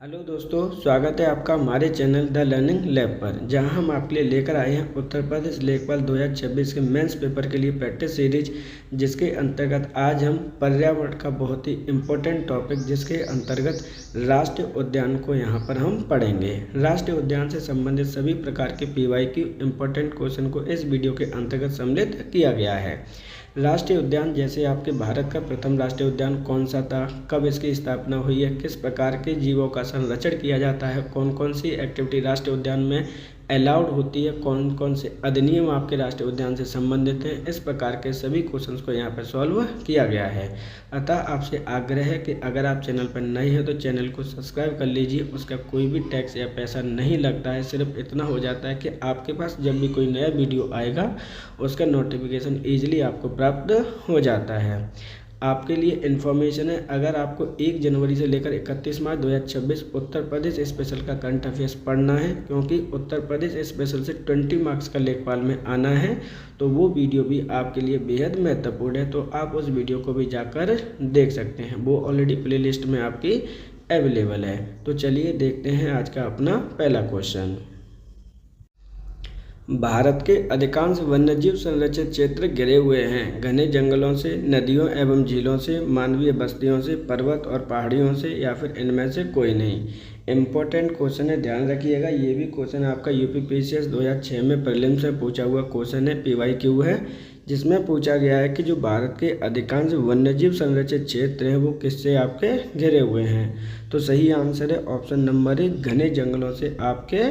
Hello दोस्तों, स्वागत है आपका हमारे चैनल द लर्निंग लैब पर, जहां हम आपके लिए लेकर आए हैं उत्तर प्रदेश लेखपाल 2026 के मेंस पेपर के लिए प्रैक्टिस सीरीज, जिसके अंतर्गत आज हम पर्यावरण का बहुत ही इम्पोर्टेंट टॉपिक जिसके अंतर्गत राष्ट्रीय उद्यान को यहां पर हम पढ़ेंगे। राष्ट्रीय उद्यान से संबंधित सभी प्रकार के PYQ इम्पोर्टेंट क्वेश्चन को इस वीडियो के अंतर्गत सम्मिलित किया गया है। राष्ट्रीय उद्यान जैसे आपके भारत का प्रथम राष्ट्रीय उद्यान कौन सा था, कब इसकी स्थापना हुई है, किस प्रकार के जीवों का संरक्षण किया जाता है, कौन कौन सी एक्टिविटी राष्ट्रीय उद्यान में अलाउड होती है, कौन कौन से अधिनियम आपके राष्ट्रीय उद्यान से संबंधित हैं, इस प्रकार के सभी क्वेश्चंस को यहाँ पर सॉल्व किया गया है। अतः आपसे आग्रह है कि अगर आप चैनल पर नए हैं तो चैनल को सब्सक्राइब कर लीजिए। उसका कोई भी टैक्स या पैसा नहीं लगता है, सिर्फ इतना हो जाता है कि आपके पास जब भी कोई नया वीडियो आएगा उसका नोटिफिकेशन ईजिली आपको प्राप्त हो जाता है। आपके लिए इन्फॉर्मेशन है, अगर आपको 1 जनवरी से लेकर 31 मार्च 2026 उत्तर प्रदेश स्पेशल का करंट अफेयर्स पढ़ना है, क्योंकि उत्तर प्रदेश स्पेशल से 20 मार्क्स का लेखपाल में आना है, तो वो वीडियो भी आपके लिए बेहद महत्वपूर्ण है। तो आप उस वीडियो को भी जाकर देख सकते हैं, वो ऑलरेडी प्लेलिस्ट में आपकी अवेलेबल है। तो चलिए देखते हैं आज का अपना पहला क्वेश्चन। भारत के अधिकांश वन्यजीव संरक्षित क्षेत्र घिरे हुए हैं घने जंगलों से, नदियों एवं झीलों से, मानवीय बस्तियों से, पर्वत और पहाड़ियों से, या फिर इनमें से कोई नहीं। इम्पोर्टेंट क्वेश्चन है, ध्यान रखिएगा। ये भी क्वेश्चन आपका UPPCS 2006 में प्रीलिम्स से पूछा हुआ क्वेश्चन है, PYQ है, जिसमें पूछा गया है कि जो भारत के अधिकांश वन्यजीव संरक्षित क्षेत्र हैं वो किससे आपके घिरे हुए हैं। तो सही आंसर है ऑप्शन नंबर 1, घने जंगलों से आपके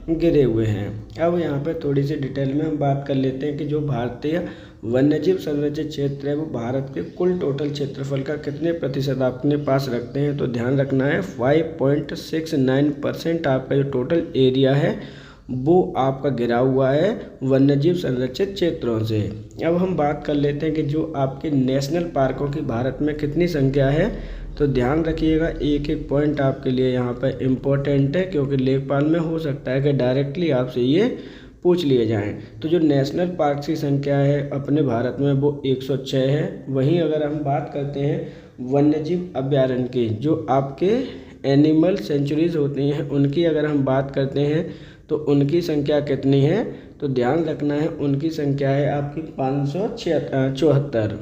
घिरे हुए हैं। अब यहाँ पर थोड़ी सी डिटेल में हम बात कर लेते हैं कि जो भारतीय वन्यजीव संरक्षित क्षेत्र है वो भारत के कुल टोटल क्षेत्रफल का कितने प्रतिशत अपने पास रखते हैं। तो ध्यान रखना है 5.69% आपका जो टोटल एरिया है वो आपका घिरा हुआ है वन्यजीव संरक्षित क्षेत्रों से। अब हम बात कर लेते हैं कि जो आपके नेशनल पार्कों की भारत में कितनी संख्या है। तो ध्यान रखिएगा, एक एक पॉइंट आपके लिए यहाँ पर इम्पोर्टेंट है, क्योंकि लेखपाल में हो सकता है कि डायरेक्टली आपसे ये पूछ लिए जाएं। तो जो नेशनल पार्क की संख्या है अपने भारत में वो 106 है। वहीं अगर हम बात करते हैं वन्यजीव अभयारण्य की, जो आपके एनिमल सेंचुरीज होती हैं, उनकी अगर हम बात करते हैं तो उनकी संख्या कितनी है। तो ध्यान रखना है उनकी संख्या है आपकी 574।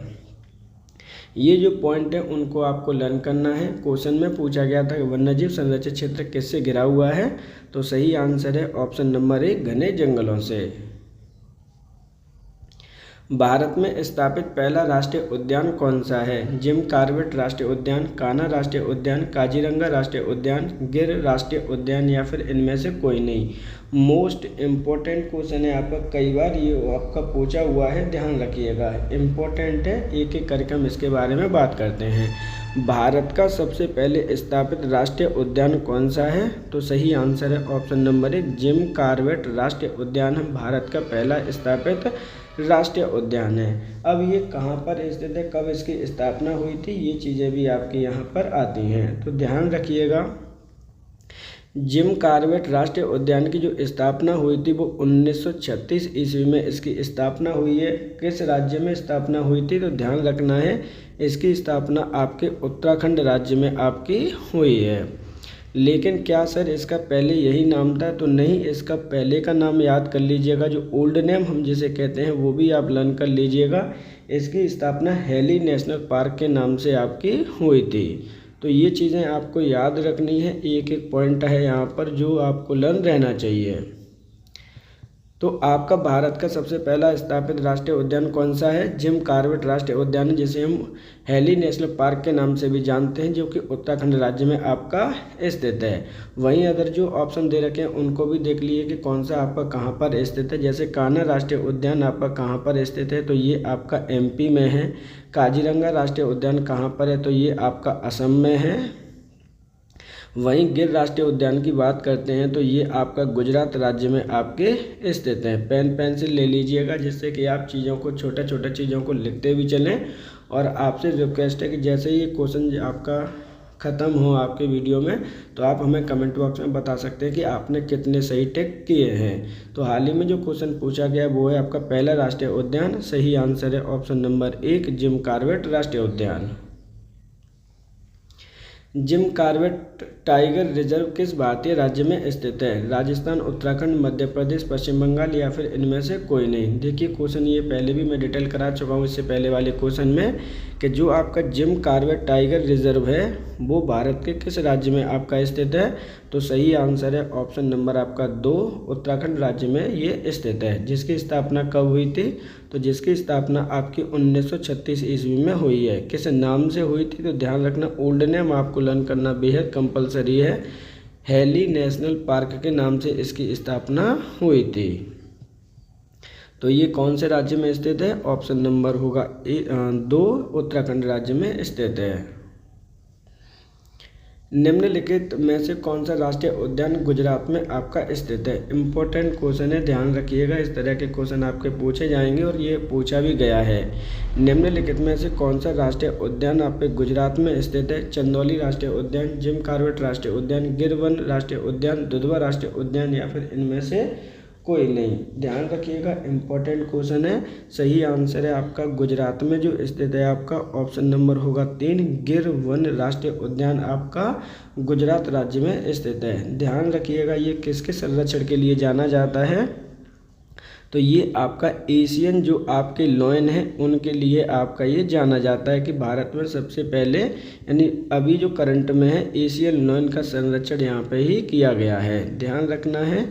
ये जो पॉइंट है उनको आपको लर्न करना है। क्वेश्चन में पूछा गया था कि वन्यजीव संरक्षित क्षेत्र किससे घिरा हुआ है। तो सही आंसर है ऑप्शन नंबर 1, घने जंगलों से। भारत में स्थापित पहला राष्ट्रीय उद्यान कौन सा है। जिम कॉर्बेट राष्ट्रीय उद्यान, कान्हा राष्ट्रीय उद्यान, काजीरंगा राष्ट्रीय उद्यान, गिर राष्ट्रीय उद्यान, या फिर इनमें से कोई नहीं। मोस्ट इम्पोर्टेंट क्वेश्चन है आपका, कई बार ये आपका पूछा हुआ है, ध्यान रखिएगा, इम्पोर्टेंट है। एक एक करके हम इसके बारे में बात करते हैं। भारत का सबसे पहले स्थापित राष्ट्रीय उद्यान कौन सा है। तो सही आंसर है ऑप्शन नंबर 1, जिम कॉर्बेट राष्ट्रीय उद्यान भारत का पहला स्थापित राष्ट्रीय उद्यान है। अब ये कहाँ पर स्थित है, कब इसकी स्थापना हुई थी, ये चीज़ें भी आपके यहाँ पर आती हैं। तो ध्यान रखिएगा, जिम कॉर्बेट राष्ट्रीय उद्यान की जो स्थापना हुई थी वो 1936 ईस्वी में इसकी स्थापना हुई है। किस राज्य में स्थापना हुई थी। तो ध्यान रखना है इसकी स्थापना आपके उत्तराखंड राज्य में आपकी हुई है। लेकिन क्या सर इसका पहले यही नाम था। तो नहीं, इसका पहले का नाम याद कर लीजिएगा, जो ओल्ड नेम हम जिसे कहते हैं वो भी आप लर्न कर लीजिएगा। इसकी स्थापना हेली नेशनल पार्क के नाम से आपकी हुई थी। तो ये चीज़ें आपको याद रखनी है, एक एक पॉइंट है यहाँ पर जो आपको लर्न रहना चाहिए। तो आपका भारत का सबसे पहला स्थापित राष्ट्रीय उद्यान कौन सा है। जिम कॉर्बेट राष्ट्रीय उद्यान, जिसे हम हेली नेशनल पार्क के नाम से भी जानते हैं, जो कि उत्तराखंड राज्य में आपका स्थित है। वहीं अगर जो ऑप्शन दे रखे हैं उनको भी देख लीजिए कि कौन सा आपका कहां पर स्थित है। जैसे कान्हा राष्ट्रीय उद्यान आपका कहां पर स्थित है। तो ये आपका MP में है। काजीरंगा राष्ट्रीय उद्यान कहाँ पर है। तो ये आपका असम में है। वहीं गिर राष्ट्रीय उद्यान की बात करते हैं तो ये आपका गुजरात राज्य में आपके स्थित है। पेन पेंसिल ले लीजिएगा, जिससे कि आप चीज़ों को छोटे छोटे चीज़ों को लिखते भी चलें। और आपसे रिक्वेस्ट है कि जैसे ये क्वेश्चन आपका ख़त्म हो आपके वीडियो में, तो आप हमें कमेंट बॉक्स में बता सकते हैं कि आपने कितने सही टिक किए हैं। तो हाल ही में जो क्वेश्चन पूछा गया वो है आपका पहला राष्ट्रीय उद्यान। सही आंसर है ऑप्शन नंबर 1, जिम कॉर्बेट राष्ट्रीय उद्यान। जिम कॉर्बेट टाइगर रिजर्व किस भारतीय राज्य में स्थित है? राजस्थान, उत्तराखंड, मध्य प्रदेश, पश्चिम बंगाल या फिर इनमें से कोई नहीं। देखिए क्वेश्चन ये पहले भी मैं डिटेल करा चुका हूँ इससे पहले वाले क्वेश्चन में कि जो आपका जिम कॉर्बेट टाइगर रिजर्व है वो भारत के किस राज्य में आपका स्थित है? तो सही आंसर है ऑप्शन नंबर आपका 2, उत्तराखंड राज्य में ये स्थित है। जिसकी स्थापना कब हुई थी? तो जिसकी स्थापना आपकी 1936 ईस्वी में हुई है। किस नाम से हुई थी? तो ध्यान रखना ओल्ड नेम आपको लर्न करना बेहद कंपलसरी है। हैली नेशनल पार्क के नाम से इसकी स्थापना हुई थी। तो ये कौन से राज्य में स्थित है? ऑप्शन नंबर होगा 2, उत्तराखंड राज्य में स्थित है। निम्नलिखित में से कौन सा राष्ट्रीय उद्यान गुजरात में आपका स्थित है? इम्पोर्टेंट क्वेश्चन है, ध्यान रखिएगा। इस तरह के क्वेश्चन आपके पूछे जाएंगे और ये पूछा भी गया है। निम्नलिखित में से कौन सा राष्ट्रीय उद्यान आपके गुजरात में स्थित है? चंदौली राष्ट्रीय उद्यान, जिम कॉर्बेट राष्ट्रीय उद्यान, गिर वन राष्ट्रीय उद्यान, दुधवा राष्ट्रीय उद्यान या फिर इनमें से कोई नहीं। ध्यान रखिएगा, इम्पोर्टेंट क्वेश्चन है। सही आंसर है आपका गुजरात में जो स्थित है आपका ऑप्शन नंबर होगा 3, गिर वन राष्ट्रीय उद्यान आपका गुजरात राज्य में स्थित है। ध्यान रखिएगा, ये किसके संरक्षण के लिए जाना जाता है? तो ये आपका एशियन जो आपके लॉयन है उनके लिए आपका ये जाना जाता है कि भारत में सबसे पहले यानी अभी जो करंट में है एशियन लॉयन का संरक्षण यहाँ पे ही किया गया है। ध्यान रखना है,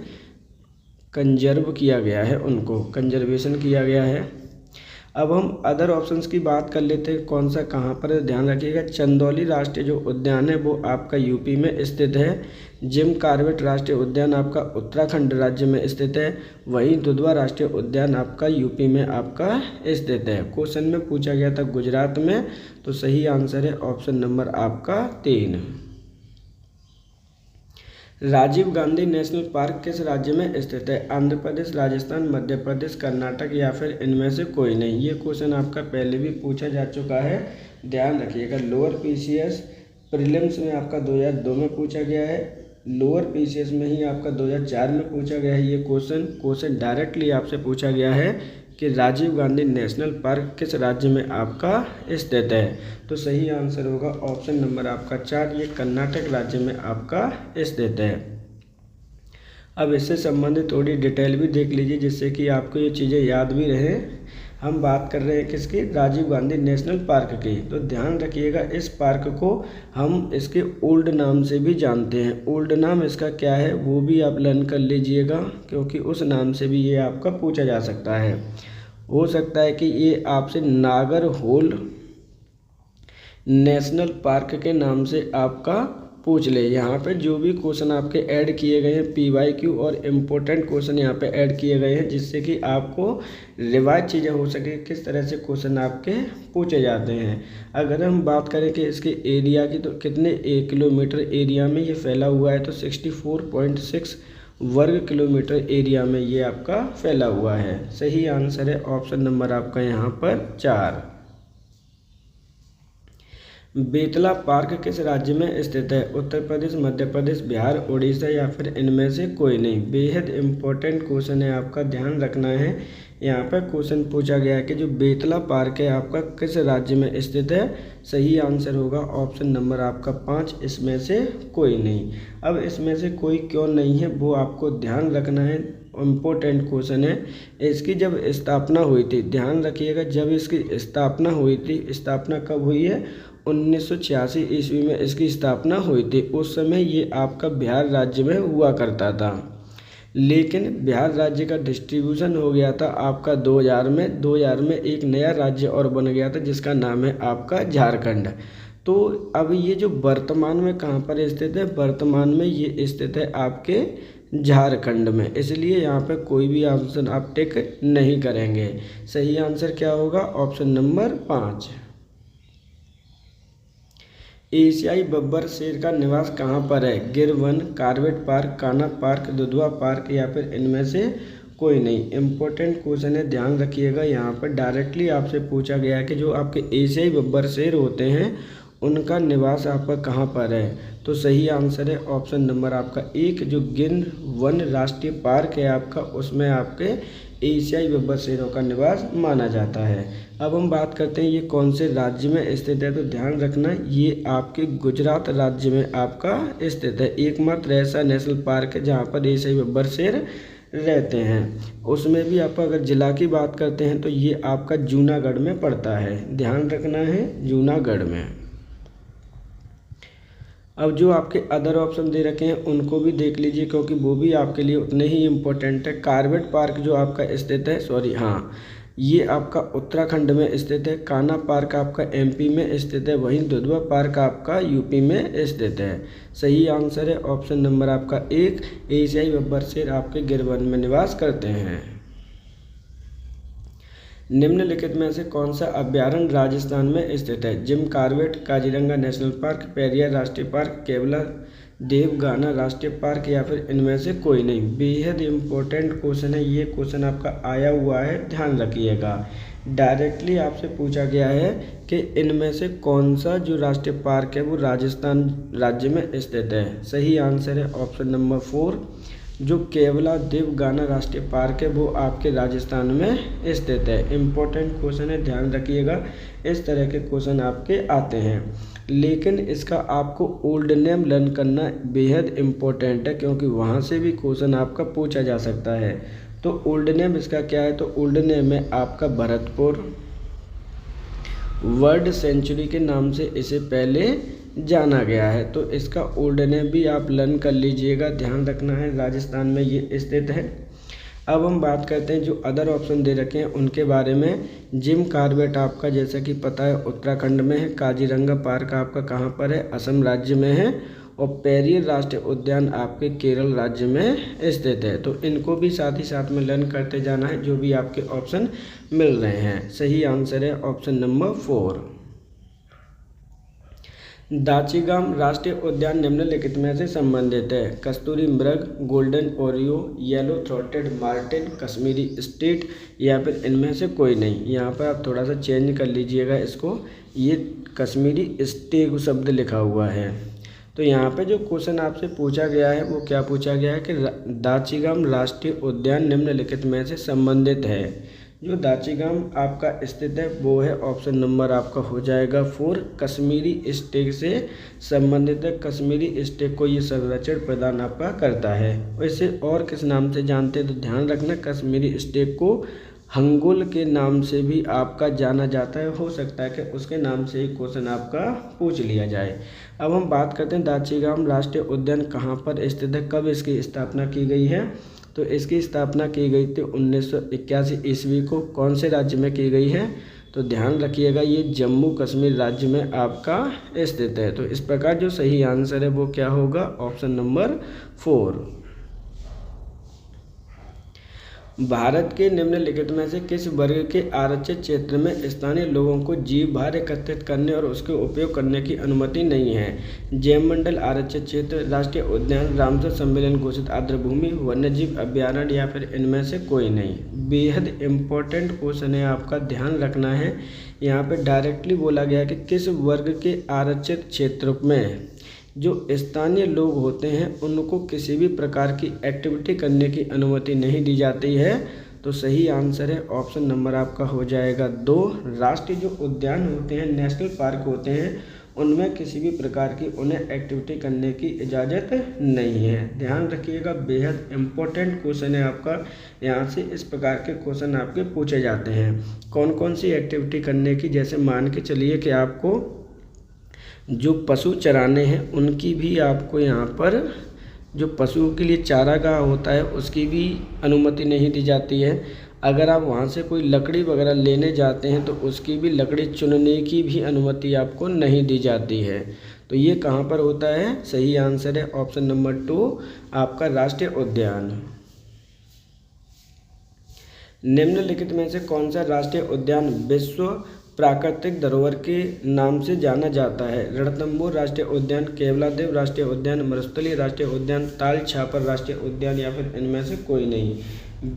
कंजर्व किया गया है, उनको कंजर्वेशन किया गया है। अब हम अदर ऑप्शंस की बात कर लेते हैं, कौन सा कहाँ पर है। ध्यान रखिएगा, चंदौली राष्ट्रीय जो उद्यान है वो आपका यूपी में स्थित है। जिम कॉर्बेट राष्ट्रीय उद्यान आपका उत्तराखंड राज्य में स्थित है। वहीं दुधवा राष्ट्रीय उद्यान आपका यूपी में आपका स्थित है। क्वेश्चन में पूछा गया था गुजरात में, तो सही आंसर है ऑप्शन नंबर आपका 3। राजीव गांधी नेशनल पार्क किस राज्य में स्थित है? आंध्र प्रदेश, राजस्थान, मध्य प्रदेश, कर्नाटक या फिर इनमें से कोई नहीं। ये क्वेश्चन आपका पहले भी पूछा जा चुका है, ध्यान रखिएगा। लोअर पीसीएस प्रीलिम्स में आपका 2002 में पूछा गया है, लोअर पीसीएस में ही आपका 2004 में पूछा गया है। ये क्वेश्चन डायरेक्टली आपसे पूछा गया है कि राजीव गांधी नेशनल पार्क किस राज्य में आपका स्थित है? तो सही आंसर होगा ऑप्शन नंबर आपका 4, ये कर्नाटक राज्य में आपका स्थित है। अब इससे संबंधित थोड़ी डिटेल भी देख लीजिए जिससे कि आपको ये चीज़ें याद भी रहें। हम बात कर रहे हैं किसकी? राजीव गांधी नेशनल पार्क की। तो ध्यान रखिएगा, इस पार्क को हम इसके ओल्ड नाम से भी जानते हैं। ओल्ड नाम इसका क्या है वो भी आप लर्न कर लीजिएगा, क्योंकि उस नाम से भी ये आपका पूछा जा सकता है। हो सकता है कि ये आपसे नागरहोल नेशनल पार्क के नाम से आपका पूछ ले। यहाँ पे जो भी क्वेश्चन आपके ऐड किए गए हैं PYQ और इम्पोर्टेंट क्वेश्चन यहाँ पे ऐड किए गए हैं जिससे कि आपको रिवाइज चीज़ें हो सके किस तरह से क्वेश्चन आपके पूछे जाते हैं। अगर हम बात करें कि इसके एरिया की, तो कितने किलोमीटर एरिया में ये फैला हुआ है? तो 64.6 वर्ग किलोमीटर एरिया में ये आपका फैला हुआ है। सही आंसर है ऑप्शन नंबर आपका यहाँ पर 4। बेतला पार्क किस राज्य में स्थित है? उत्तर प्रदेश, मध्य प्रदेश, बिहार, उड़ीसा या फिर इनमें से कोई नहीं। बेहद इम्पोर्टेंट क्वेश्चन है, आपका ध्यान रखना है। यहाँ पर क्वेश्चन पूछा गया है कि जो बेतला पार्क है आपका किस राज्य में स्थित है? सही आंसर होगा ऑप्शन नंबर आपका 5, इसमें से कोई नहीं। अब इसमें से कोई क्यों नहीं है वो आपको ध्यान रखना है, इम्पोर्टेंट क्वेश्चन है। इसकी जब स्थापना हुई थी, ध्यान रखिएगा, जब इसकी स्थापना हुई थी, स्थापना कब हुई है? 1986 ईस्वी में इसकी स्थापना हुई थी। उस समय ये आपका बिहार राज्य में हुआ करता था, लेकिन बिहार राज्य का डिस्ट्रीब्यूशन हो गया था आपका 2000 में एक नया राज्य और बन गया था जिसका नाम है आपका झारखंड। तो अब ये जो वर्तमान में कहाँ पर स्थित है? वर्तमान में ये स्थित है आपके झारखंड में, इसलिए यहाँ पे कोई भी ऑप्शन आप टिक नहीं करेंगे। सही आंसर क्या होगा? Option number 5। एशियाई बब्बर शेर का निवास कहाँ पर है? गिर one, Corbett park, Kanha park, Dudhwa park या फिर इनमें से कोई नहीं। इम्पोर्टेंट क्वेश्चन है, ध्यान रखिएगा। यहाँ पर डायरेक्टली आपसे पूछा गया है कि जो आपके एशियाई बब्बर शेर होते हैं उनका निवास आपका कहाँ पर है? तो सही आंसर है ऑप्शन नंबर आपका 1, जो गिर वन राष्ट्रीय पार्क है आपका, उसमें आपके एशियाई बब्बर शेरों का निवास माना जाता है। अब हम बात करते हैं ये कौन से राज्य में स्थित है, तो ध्यान रखना ये आपके गुजरात राज्य में आपका स्थित है। एकमात्र ऐसा नेशनल पार्क है जहाँ पर एशियाई बब्बर शेर रहते हैं। उसमें भी आप अगर जिला की बात करते हैं तो ये आपका जूनागढ़ में पड़ता है, ध्यान रखना है जूनागढ़ में। अब जो आपके अदर ऑप्शन दे रखे हैं उनको भी देख लीजिए क्योंकि वो भी आपके लिए उतने ही इम्पोर्टेंट है। कार्बेट पार्क जो आपका स्थित है, ये आपका उत्तराखंड में स्थित है। कान्हा पार्क आपका एमपी में स्थित है, वहीं दुधवा पार्क आपका यूपी में स्थित है। सही आंसर है ऑप्शन नंबर आपका 1, एशियाई बब्बर शेर आपके गिर वन में निवास करते हैं। निम्नलिखित में से कौन सा अभ्यारण्य राजस्थान में स्थित है? Jim Corbett, Kaziranga national park, Periyar राष्ट्रीय पार्क, केवला देवगाना राष्ट्रीय पार्क या फिर इनमें से कोई नहीं। बेहद इम्पोर्टेंट क्वेश्चन है, ये क्वेश्चन आपका आया हुआ है, ध्यान रखिएगा। डायरेक्टली आपसे पूछा गया है कि इनमें से कौन सा जो राष्ट्रीय पार्क है वो राजस्थान राज्य में स्थित है। सही आंसर है ऑप्शन नंबर 4, जो केवला देवगाना राष्ट्रीय पार्क है वो आपके राजस्थान में स्थित है। इम्पोर्टेंट क्वेश्चन है, ध्यान रखिएगा। इस तरह के क्वेश्चन आपके आते हैं, लेकिन इसका आपको ओल्ड नेम लर्न करना बेहद इम्पोर्टेंट है क्योंकि वहाँ से भी क्वेश्चन आपका पूछा जा सकता है। तो ओल्ड नेम इसका क्या है? तो ओल्ड नेम है आपका भरतपुर। वर्ल्ड सेंचुरी के नाम से इसे पहले जाना गया है, तो इसका ओल्ड नेम भी आप लर्न कर लीजिएगा, ध्यान रखना है। राजस्थान में ये स्थित है। अब हम बात करते हैं जो अदर ऑप्शन दे रखे हैं उनके बारे में। जिम कॉर्बेट आपका जैसा कि पता है उत्तराखंड में है। काजीरंगा पार्क आपका कहाँ पर है? असम राज्य में है। और पेरियार राष्ट्रीय उद्यान आपके केरल राज्य में स्थित है। तो इनको भी साथ ही साथ में लर्न करते जाना है जो भी आपके ऑप्शन मिल रहे हैं। सही आंसर है ऑप्शन नंबर 4। दाचीगाम राष्ट्रीय उद्यान निम्नलिखित में से संबंधित है? कस्तूरी मृग, golden Oreo, yellow throated Martin, Kashmiri state या फिर इनमें से कोई नहीं। यहाँ पर आप थोड़ा सा चेंज कर लीजिएगा इसको, ये कश्मीरी स्टेग शब्द लिखा हुआ है। तो यहाँ पे जो क्वेश्चन आपसे पूछा गया है वो क्या पूछा गया है कि दाचीगाम राष्ट्रीय उद्यान निम्नलिखित में से संबंधित है। जो दाचीगाम आपका स्थित है वो है ऑप्शन नंबर आपका हो जाएगा 4, कश्मीरी स्टेग से संबंधित है। कश्मीरी स्टेग को ये संरक्षण प्रदान आपका करता है। वैसे और किस नाम से जानते हैं तो ध्यान रखना, कश्मीरी स्टेग को हंगुल के नाम से भी आपका जाना जाता है। हो सकता है कि उसके नाम से ही क्वेश्चन आपका पूछ लिया जाए। अब हम बात करते हैं दाचीगाम राष्ट्रीय उद्यान कहाँ पर स्थित है, कब इसकी स्थापना की गई है? तो इसकी स्थापना की गई थी 1981 ईस्वी को। कौन से राज्य में की गई है? तो ध्यान रखिएगा ये जम्मू कश्मीर राज्य में आपका स्थित है। तो इस प्रकार जो सही आंसर है वो क्या होगा? Option number 4। भारत के निम्नलिखित में से किस वर्ग के आरक्षित क्षेत्र में स्थानीय लोगों को जीव भार एकत्रित करने और उसके उपयोग करने की अनुमति नहीं है? जैव मंडल आरक्षित क्षेत्र, राष्ट्रीय उद्यान, रामसर सम्मेलन घोषित आर्द्रभूमि, वन्यजीव अभ्यारण्य या फिर इनमें से कोई नहीं। बेहद इम्पोर्टेंट क्वेश्चन है, आपका ध्यान रखना है। यहाँ पे डायरेक्टली बोला गया कि किस वर्ग के आरक्षित क्षेत्र में जो स्थानीय लोग होते हैं उनको किसी भी प्रकार की एक्टिविटी करने की अनुमति नहीं दी जाती है। तो सही आंसर है ऑप्शन नंबर आपका हो जाएगा 2। राष्ट्रीय जो उद्यान होते हैं, नेशनल पार्क होते हैं, उनमें किसी भी प्रकार की उन्हें एक्टिविटी करने की इजाज़त नहीं है। ध्यान रखिएगा, बेहद इम्पोर्टेंट क्वेश्चन है आपका। यहाँ से इस प्रकार के क्वेश्चन आपके पूछे जाते हैं। कौन कौन सी एक्टिविटी करने की, जैसे मान के चलिए कि आपको जो पशु चराने हैं उनकी भी आपको यहाँ पर जो पशुओं के लिए चारागाह होता है उसकी भी अनुमति नहीं दी जाती है। अगर आप वहाँ से कोई लकड़ी वगैरह लेने जाते हैं तो उसकी भी लकड़ी चुनने की भी अनुमति आपको नहीं दी जाती है। तो ये कहाँ पर होता है? सही आंसर है ऑप्शन नंबर 2 आपका राष्ट्रीय उद्यान। निम्नलिखित में से कौन सा राष्ट्रीय उद्यान विश्व प्राकृतिक धरोहर के नाम से जाना जाता है? रणथंभौर राष्ट्रीय उद्यान, केवलादेव राष्ट्रीय उद्यान, मरुस्थलीय राष्ट्रीय उद्यान, ताल छापर राष्ट्रीय उद्यान या फिर इनमें से कोई नहीं।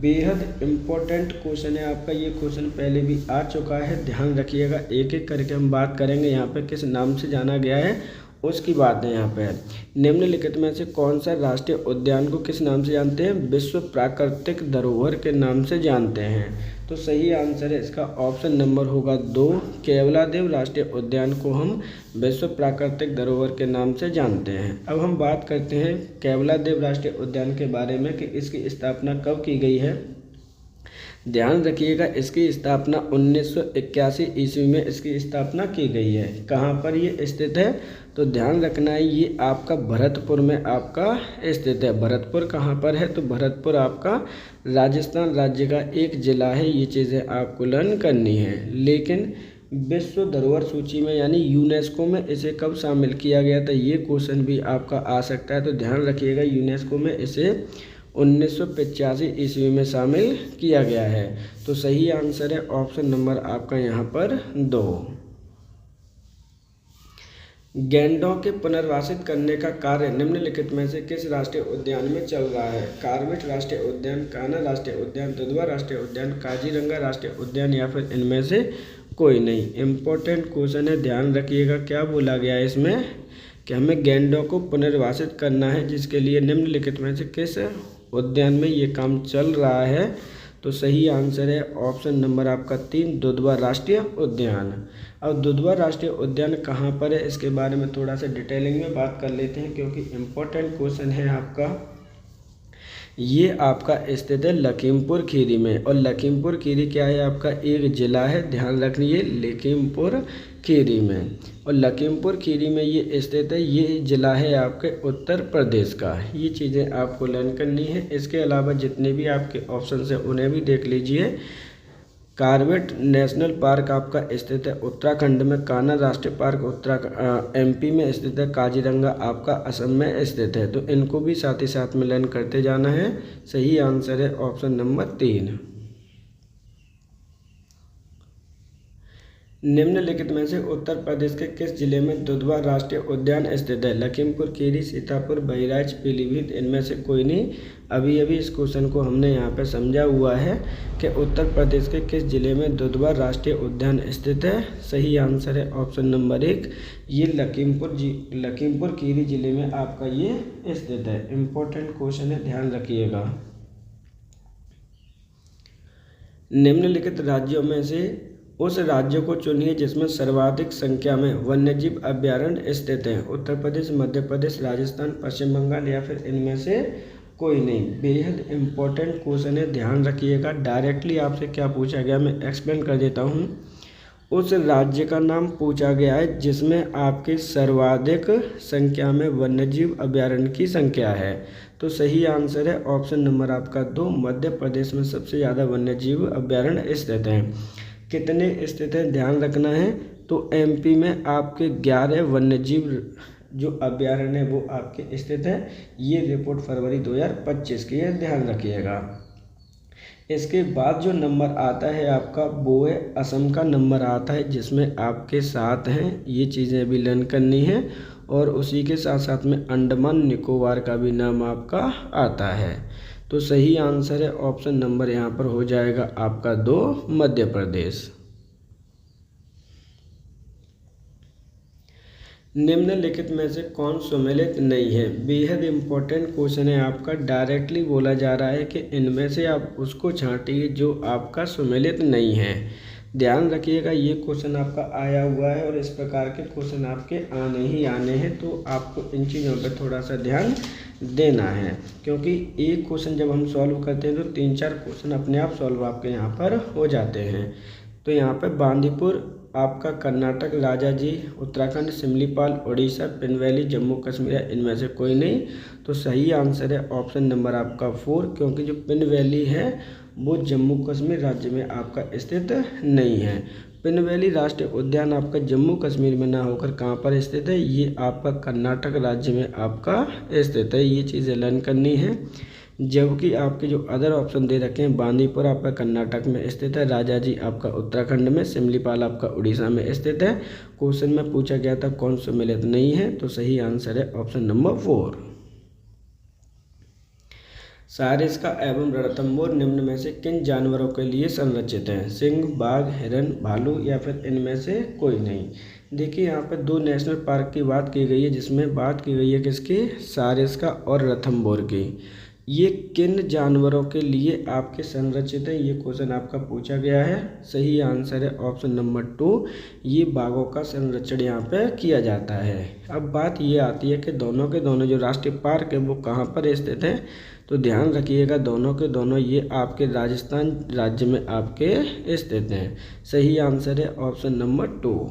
बेहद इम्पोर्टेंट क्वेश्चन है आपका, ये क्वेश्चन पहले भी आ चुका है, ध्यान रखिएगा। एक एक करके हम बात करेंगे यहाँ पे किस नाम से जाना गया है उसकी बात है यहाँ पे। निम्नलिखित में से कौन सा राष्ट्रीय उद्यान को किस नाम से जानते हैं? विश्व प्राकृतिक धरोहर के नाम से जानते हैं। तो सही आंसर है इसका ऑप्शन नंबर होगा 2, केवलादेव राष्ट्रीय उद्यान को हम विश्व प्राकृतिक धरोहर के नाम से जानते हैं। अब हम बात करते हैं केवलादेव राष्ट्रीय उद्यान के बारे में कि इसकी स्थापना कब की गई है। ध्यान रखिएगा, इसकी स्थापना 1981 ईस्वी में इसकी स्थापना की गई है। कहाँ पर ये स्थित है? तो ध्यान रखना है ये आपका भरतपुर में आपका स्थित है। भरतपुर कहाँ पर है? तो भरतपुर आपका राजस्थान राज्य का एक ज़िला है। ये चीज़ें आपको लर्न करनी है। लेकिन विश्व धरोहर सूची में यानी यूनेस्को में इसे कब शामिल किया गया था, ये क्वेश्चन भी आपका आ सकता है। तो ध्यान रखिएगा यूनेस्को में इसे 1985 ईस्वी में शामिल किया गया है। तो सही आंसर है ऑप्शन नंबर आपका यहाँ पर 2। गैंडों के पुनर्वासित करने का कार्य निम्नलिखित में से किस राष्ट्रीय उद्यान में चल रहा है? कार्बेट राष्ट्रीय उद्यान, कान्हा राष्ट्रीय उद्यान, दुधवा राष्ट्रीय उद्यान, काजीरंगा राष्ट्रीय उद्यान या फिर इनमें से कोई नहीं। इम्पोर्टेंट क्वेश्चन है, ध्यान रखिएगा। क्या बोला गया है इसमें कि हमें गैंडों को पुनर्वासित करना है, जिसके लिए निम्नलिखित में से किस उद्यान में ये काम चल रहा है। तो सही आंसर है ऑप्शन नंबर आपका 3, दुधवा राष्ट्रीय उद्यान। अब दुधवा राष्ट्रीय उद्यान कहाँ पर है, इसके बारे में थोड़ा सा डिटेलिंग में बात कर लेते हैं, क्योंकि इम्पोर्टेंट क्वेश्चन है आपका। ये आपका स्थित है लखीमपुर खीरी में, और लखीमपुर खीरी क्या है? आपका एक ज़िला है। ध्यान रखिए, लखीमपुर खीरी में, और लखीमपुर खीरी में ये स्थित है। ये ज़िला है आपके उत्तर प्रदेश का। ये चीज़ें आपको लर्न करनी है। इसके अलावा जितने भी आपके ऑप्शन हैं उन्हें भी देख लीजिए। कार्बेट नेशनल पार्क आपका स्थित है उत्तराखंड में, कान्हा राष्ट्रीय पार्क एमपी में स्थित है, काजीरंगा आपका असम में स्थित है। तो इनको भी साथ ही साथ में लर्न करते जाना है। सही आंसर है ऑप्शन नंबर 3। निम्नलिखित में से उत्तर प्रदेश के किस जिले में दुधवा राष्ट्रीय उद्यान स्थित है? लखीमपुर खीरी, सीतापुर, बहराइच, पीलीभीत, इनमें से कोई नहीं। अभी इस क्वेश्चन को हमने यहाँ पे समझा हुआ है कि उत्तर प्रदेश के किस जिले में दुधवा राष्ट्रीय उद्यान स्थित है। सही आंसर है ऑप्शन नंबर 1, ये लखीमपुर खीरी जिले में आपका ये स्थित है। इम्पोर्टेंट क्वेश्चन है, ध्यान रखिएगा। निम्नलिखित राज्यों में से उस राज्य को चुनिए जिसमें सर्वाधिक संख्या में वन्यजीव अभ्यारण्य स्थित हैं। उत्तर प्रदेश, मध्य प्रदेश, राजस्थान, पश्चिम बंगाल या फिर इनमें से कोई नहीं। बेहद इम्पोर्टेंट क्वेश्चन है, ध्यान रखिएगा। डायरेक्टली आपसे क्या पूछा गया, मैं एक्सप्लेन कर देता हूँ। उस राज्य का नाम पूछा गया है जिसमें आपके सर्वाधिक संख्या में वन्यजीव अभ्यारण्य की संख्या है। तो सही आंसर है ऑप्शन नंबर आपका 2, मध्य प्रदेश में सबसे ज़्यादा वन्यजीव अभ्यारण्य स्थित हैं। कितने स्थित हैं ध्यान रखना है। तो एमपी में आपके 11 वन्यजीव जो अभ्यारण्य है वो आपके स्थित है। ये रिपोर्ट फरवरी 2025 की है, ध्यान रखिएगा। इसके बाद जो नंबर आता है आपका वो है असम का नंबर आता है, जिसमें आपके 7 हैं। ये चीज़ें भी लर्न करनी है। और उसी के साथ साथ में अंडमान निकोबार का भी नाम आपका आता है। तो सही आंसर है ऑप्शन नंबर यहाँ पर हो जाएगा आपका 2, मध्य प्रदेश। निम्नलिखित में से कौन सुमेलित नहीं है? बेहद इम्पोर्टेंट क्वेश्चन है आपका। डायरेक्टली बोला जा रहा है कि इनमें से आप उसको छांटिए जो आपका सुमेलित नहीं है। ध्यान रखिएगा, ये क्वेश्चन आपका आया हुआ है और इस प्रकार के क्वेश्चन आपके आने ही आने हैं। तो आपको इन चीज़ों पर थोड़ा सा ध्यान देना है, क्योंकि एक क्वेश्चन जब हम सॉल्व करते हैं तो 3-4 क्वेश्चन अपने आप सॉल्व आपके यहाँ पर हो जाते हैं। तो यहाँ पर बांदीपुर आपका कर्नाटक, राजाजी उत्तराखंड, सिमलीपाल उड़ीसा, पिनवैली जम्मू कश्मीर है, इनमें से कोई नहीं। तो सही आंसर है ऑप्शन नंबर आपका 4, क्योंकि जो पिनवैली है वो जम्मू कश्मीर राज्य में आपका स्थित नहीं है। पिनवैली राष्ट्रीय उद्यान आपका जम्मू कश्मीर में ना होकर कहाँ पर स्थित है? ये आपका कर्नाटक राज्य में आपका स्थित है। ये चीज़ें लर्न करनी है। जबकि आपके जो अदर ऑप्शन दे रखे हैं, बांदीपुर आपका कर्नाटक में स्थित है, राजाजी आपका उत्तराखंड में, सिमलीपाल आपका उड़ीसा में स्थित है। क्वेश्चन में पूछा गया था कौन सुमेलित नहीं है, तो सही आंसर है ऑप्शन नंबर 4। सारिस्का एवं रणथंभौर निम्न में से किन जानवरों के लिए संरक्षित हैं? सिंह, बाघ, हिरन, भालू या फिर इनमें से कोई नहीं। देखिए यहाँ पे दो नेशनल पार्क की बात की गई है, जिसमें बात की गई है किसकी, सारिस्का और रणथंभौर की। ये किन जानवरों के लिए आपके संरक्षित है, ये क्वेश्चन आपका पूछा गया है। सही आंसर है ऑप्शन नंबर 2, ये बाघों का संरक्षण यहाँ पे किया जाता है। अब बात ये आती है कि दोनों के दोनों जो राष्ट्रीय पार्क है वो कहाँ पर स्थित हैं, तो ध्यान रखिएगा दोनों के दोनों ये आपके राजस्थान राज्य में आपके स्थित हैं। सही आंसर है ऑप्शन नंबर 2।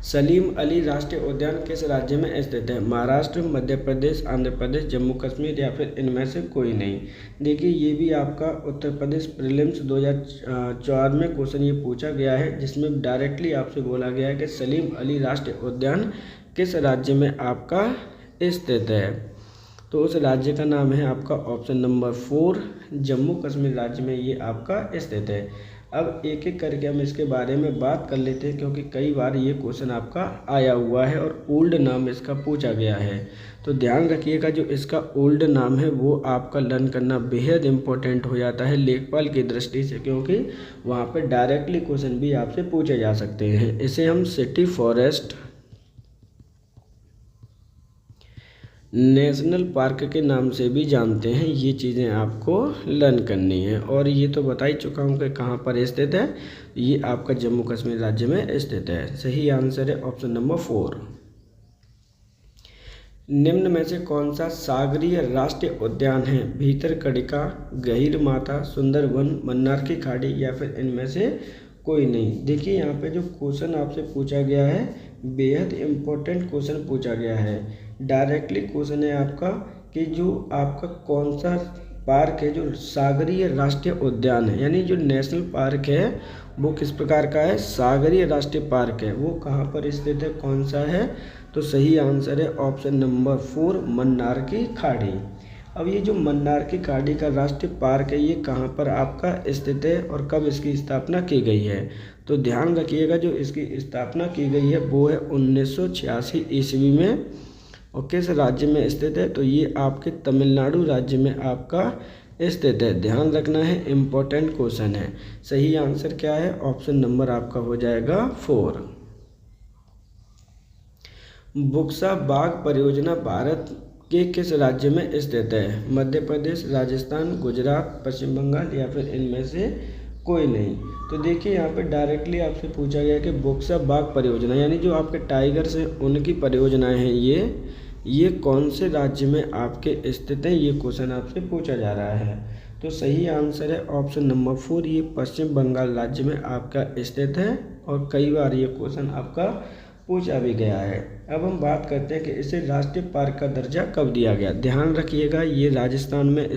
सलीम अली राष्ट्रीय उद्यान किस राज्य में स्थित है, महाराष्ट्र, मध्य प्रदेश, आंध्र प्रदेश, जम्मू कश्मीर या फिर इनमें से कोई नहीं। देखिए ये भी आपका उत्तर प्रदेश प्रीलिम्स 2004 में क्वेश्चन ये पूछा गया है, जिसमें डायरेक्टली आपसे बोला गया है कि सलीम अली राष्ट्रीय उद्यान किस राज्य में आपका स्थित है, तो उस राज्य का नाम है आपका ऑप्शन नंबर 4, जम्मू कश्मीर राज्य में ये आपका स्थित है। अब एक एक करके हम इसके बारे में बात कर लेते हैं, क्योंकि कई बार ये क्वेश्चन आपका आया हुआ है और ओल्ड नाम इसका पूछा गया है। तो ध्यान रखिएगा जो इसका ओल्ड नाम है वो आपका लर्न करना बेहद इम्पोर्टेंट हो जाता है लेखपाल की दृष्टि से, क्योंकि वहाँ पर डायरेक्टली क्वेश्चन भी आपसे पूछे जा सकते हैं। इसे हम सिटी फॉरेस्ट नेशनल पार्क के नाम से भी जानते हैं। ये चीज़ें आपको लर्न करनी है, और ये तो बता ही चुका हूँ कि कहाँ पर स्थित है, ये आपका जम्मू कश्मीर राज्य में स्थित है। सही आंसर है ऑप्शन नंबर 4। निम्न में से कौन सा सागरीय राष्ट्रीय उद्यान है, भीतरकनिका, गहीरमाथा, सुंदरवन, मन्नार की खाड़ी या फिर इनमें से कोई नहीं। देखिए यहाँ पे जो क्वेश्चन आपसे पूछा गया है बेहद इम्पोर्टेंट क्वेश्चन पूछा गया है। डायरेक्टली क्वेश्चन है आपका कि जो आपका कौन सा पार्क है जो सागरीय राष्ट्रीय उद्यान है, यानी जो नेशनल पार्क है वो किस प्रकार का है, सागरीय राष्ट्रीय पार्क है, वो कहाँ पर स्थित है, कौन सा है, तो सही आंसर है ऑप्शन नंबर 4, मन्नार की खाड़ी। अब ये जो मन्नार की खाड़ी का राष्ट्रीय पार्क है ये कहाँ पर आपका स्थित है और कब इसकी स्थापना की गई है, तो ध्यान रखिएगा जो इसकी स्थापना की गई है वो है 1986 ईस्वी में, और किस राज्य में स्थित है, तो ये आपके तमिलनाडु राज्य में आपका स्थित है। ध्यान रखना है, इम्पोर्टेंट क्वेश्चन है। सही आंसर क्या है, ऑप्शन नंबर आपका हो जाएगा 4। बुक्सा बाघ परियोजना भारत के किस राज्य में स्थित है, मध्य प्रदेश, राजस्थान, गुजरात, पश्चिम बंगाल या फिर इनमें से कोई नहीं। तो देखिए यहाँ पे डायरेक्टली आपसे पूछा गया कि बुक्सा बाघ परियोजना यानी जो आपके टाइगर्स हैं उनकी परियोजनाएं हैं ये कौन से राज्य में आपके स्थित हैं, ये क्वेश्चन आपसे पूछा जा रहा है। तो सही आंसर है ऑप्शन नंबर 4, ये पश्चिम बंगाल राज्य में आपका स्थित है, और कई बार ये क्वेश्चन आपका पूछा भी गया है। अब हम बात करते हैं कि इसे राष्ट्रीय पार्क का दर्जा कब दिया गया। ध्यान रखिएगा ये राजस्थान में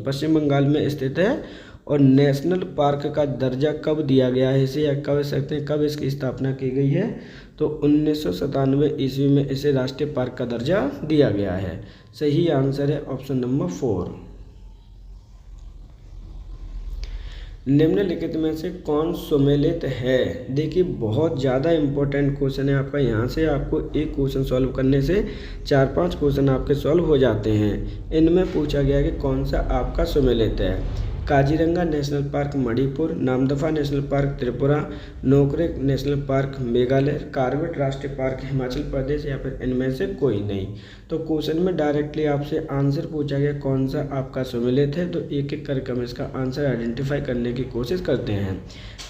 पश्चिम बंगाल में स्थित है, और नेशनल पार्क का दर्जा कब दिया गया है इसे, या कह सकते हैं कब इसकी स्थापना की गई है, तो 1997 ईस्वी में इसे राष्ट्रीय पार्क का दर्जा दिया गया है। सही आंसर है ऑप्शन नंबर 4। निम्नलिखित में से कौन सुमेलित है। देखिए बहुत ज़्यादा इम्पोर्टेंट क्वेश्चन है आपका, यहाँ से आपको एक क्वेश्चन सॉल्व करने से 4-5 क्वेश्चन आपके सॉल्व हो जाते हैं। इनमें पूछा गया कि कौन सा आपका सुमेलित है, Kaziranga national park Manipur, Namdapha national park Tripura, Nokrek national park Meghalaya, Corbett राष्ट्रीय पार्क हिमाचल प्रदेश या फिर इनमें से कोई नहीं। तो क्वेश्चन में डायरेक्टली आपसे आंसर पूछा गया कौन सा आपका सुमेलित है, तो एक एक करके हम इसका आंसर आइडेंटिफाई करने की कोशिश करते हैं।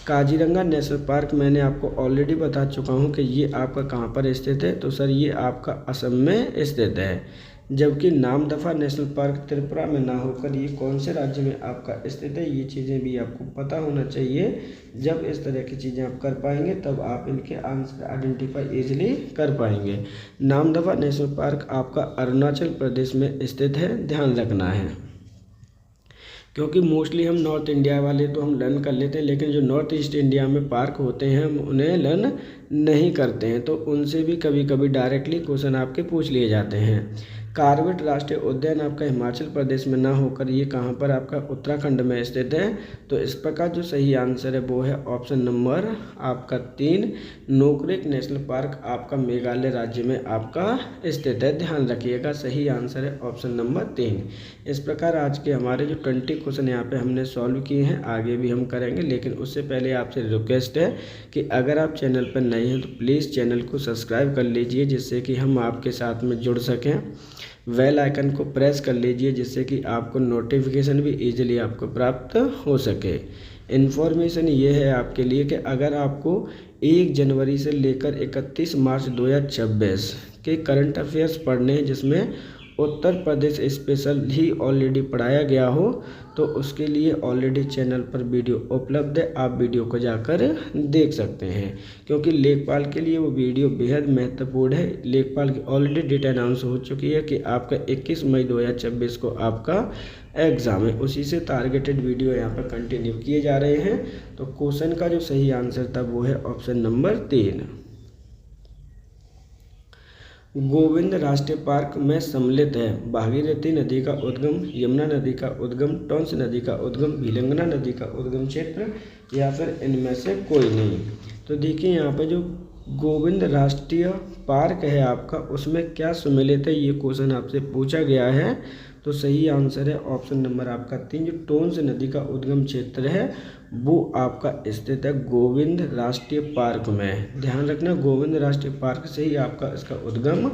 काजीरंगा नेशनल पार्क मैंने आपको ऑलरेडी बता चुका हूँ कि ये आपका कहाँ पर स्थित है, तो सर ये आपका असम में स्थित है। जबकि नामदफा नेशनल पार्क त्रिपुरा में ना होकर ये कौन से राज्य में आपका स्थित है, ये चीज़ें भी आपको पता होना चाहिए। जब इस तरह की चीज़ें आप कर पाएंगे तब आप इनके आंसर आइडेंटिफाई इजीली कर पाएंगे। नामदफा नेशनल पार्क आपका अरुणाचल प्रदेश में स्थित है, ध्यान रखना है, क्योंकि मोस्टली हम नॉर्थ इंडिया वाले तो हम लर्न कर लेते हैं, लेकिन जो नॉर्थ ईस्ट इंडिया में पार्क होते हैं हम उन्हें लर्न नहीं करते हैं तो उनसे भी कभी कभी डायरेक्टली क्वेश्चन आपके पूछ लिए जाते हैं। कार्बेट राष्ट्रीय उद्यान आपका हिमाचल प्रदेश में ना होकर ये कहाँ पर आपका उत्तराखंड में स्थित है। तो इस प्रकार जो सही आंसर है वो है ऑप्शन नंबर आपका 3, नोकरेक नेशनल पार्क आपका मेघालय राज्य में आपका स्थित है। ध्यान रखिएगा सही आंसर है ऑप्शन नंबर 3। इस प्रकार आज के हमारे जो 20 क्वेश्चन यहाँ पे हमने सॉल्व किए हैं, आगे भी हम करेंगे, लेकिन उससे पहले आपसे रिक्वेस्ट है कि अगर आप चैनल पर नए हैं तो प्लीज़ चैनल को सब्सक्राइब कर लीजिए जिससे कि हम आपके साथ में जुड़ सकें। बेल आइकन को प्रेस कर लीजिए जिससे कि आपको नोटिफिकेशन भी इजीली आपको प्राप्त हो सके। इन्फॉर्मेशन ये है आपके लिए कि अगर आपको 1 जनवरी से लेकर 31 मार्च 2026 के करंट अफेयर्स पढ़ने हैं जिसमें उत्तर प्रदेश स्पेशल ही ऑलरेडी पढ़ाया गया हो तो उसके लिए ऑलरेडी चैनल पर वीडियो उपलब्ध है, आप वीडियो को जाकर देख सकते हैं क्योंकि लेखपाल के लिए वो वीडियो बेहद महत्वपूर्ण है। लेखपाल की ऑलरेडी डेट अनाउंस हो चुकी है कि आपका 21 मई 2026 को आपका एग्ज़ाम है, उसी से टारगेटेड वीडियो यहाँ पर कंटिन्यू किए जा रहे हैं। तो क्वेश्चन का जो सही आंसर था वो है ऑप्शन नंबर 3। गोविंद राष्ट्रीय पार्क में सम्मिलित है भागीरथी नदी का उद्गम, यमुना नदी का उद्गम, टोंस नदी का उद्गम, भिलंगना नदी का उद्गम क्षेत्र या फिर इनमें से कोई नहीं। तो देखिए यहाँ पे जो गोविंद राष्ट्रीय पार्क है आपका उसमें क्या सम्मिलित है, ये क्वेश्चन आपसे पूछा गया है। तो सही आंसर है ऑप्शन नंबर आपका 3, जो टोंस नदी का उद्गम क्षेत्र है वो आपका स्थित है गोविंद राष्ट्रीय पार्क में। ध्यान रखना गोविंद राष्ट्रीय पार्क से ही आपका इसका उद्गम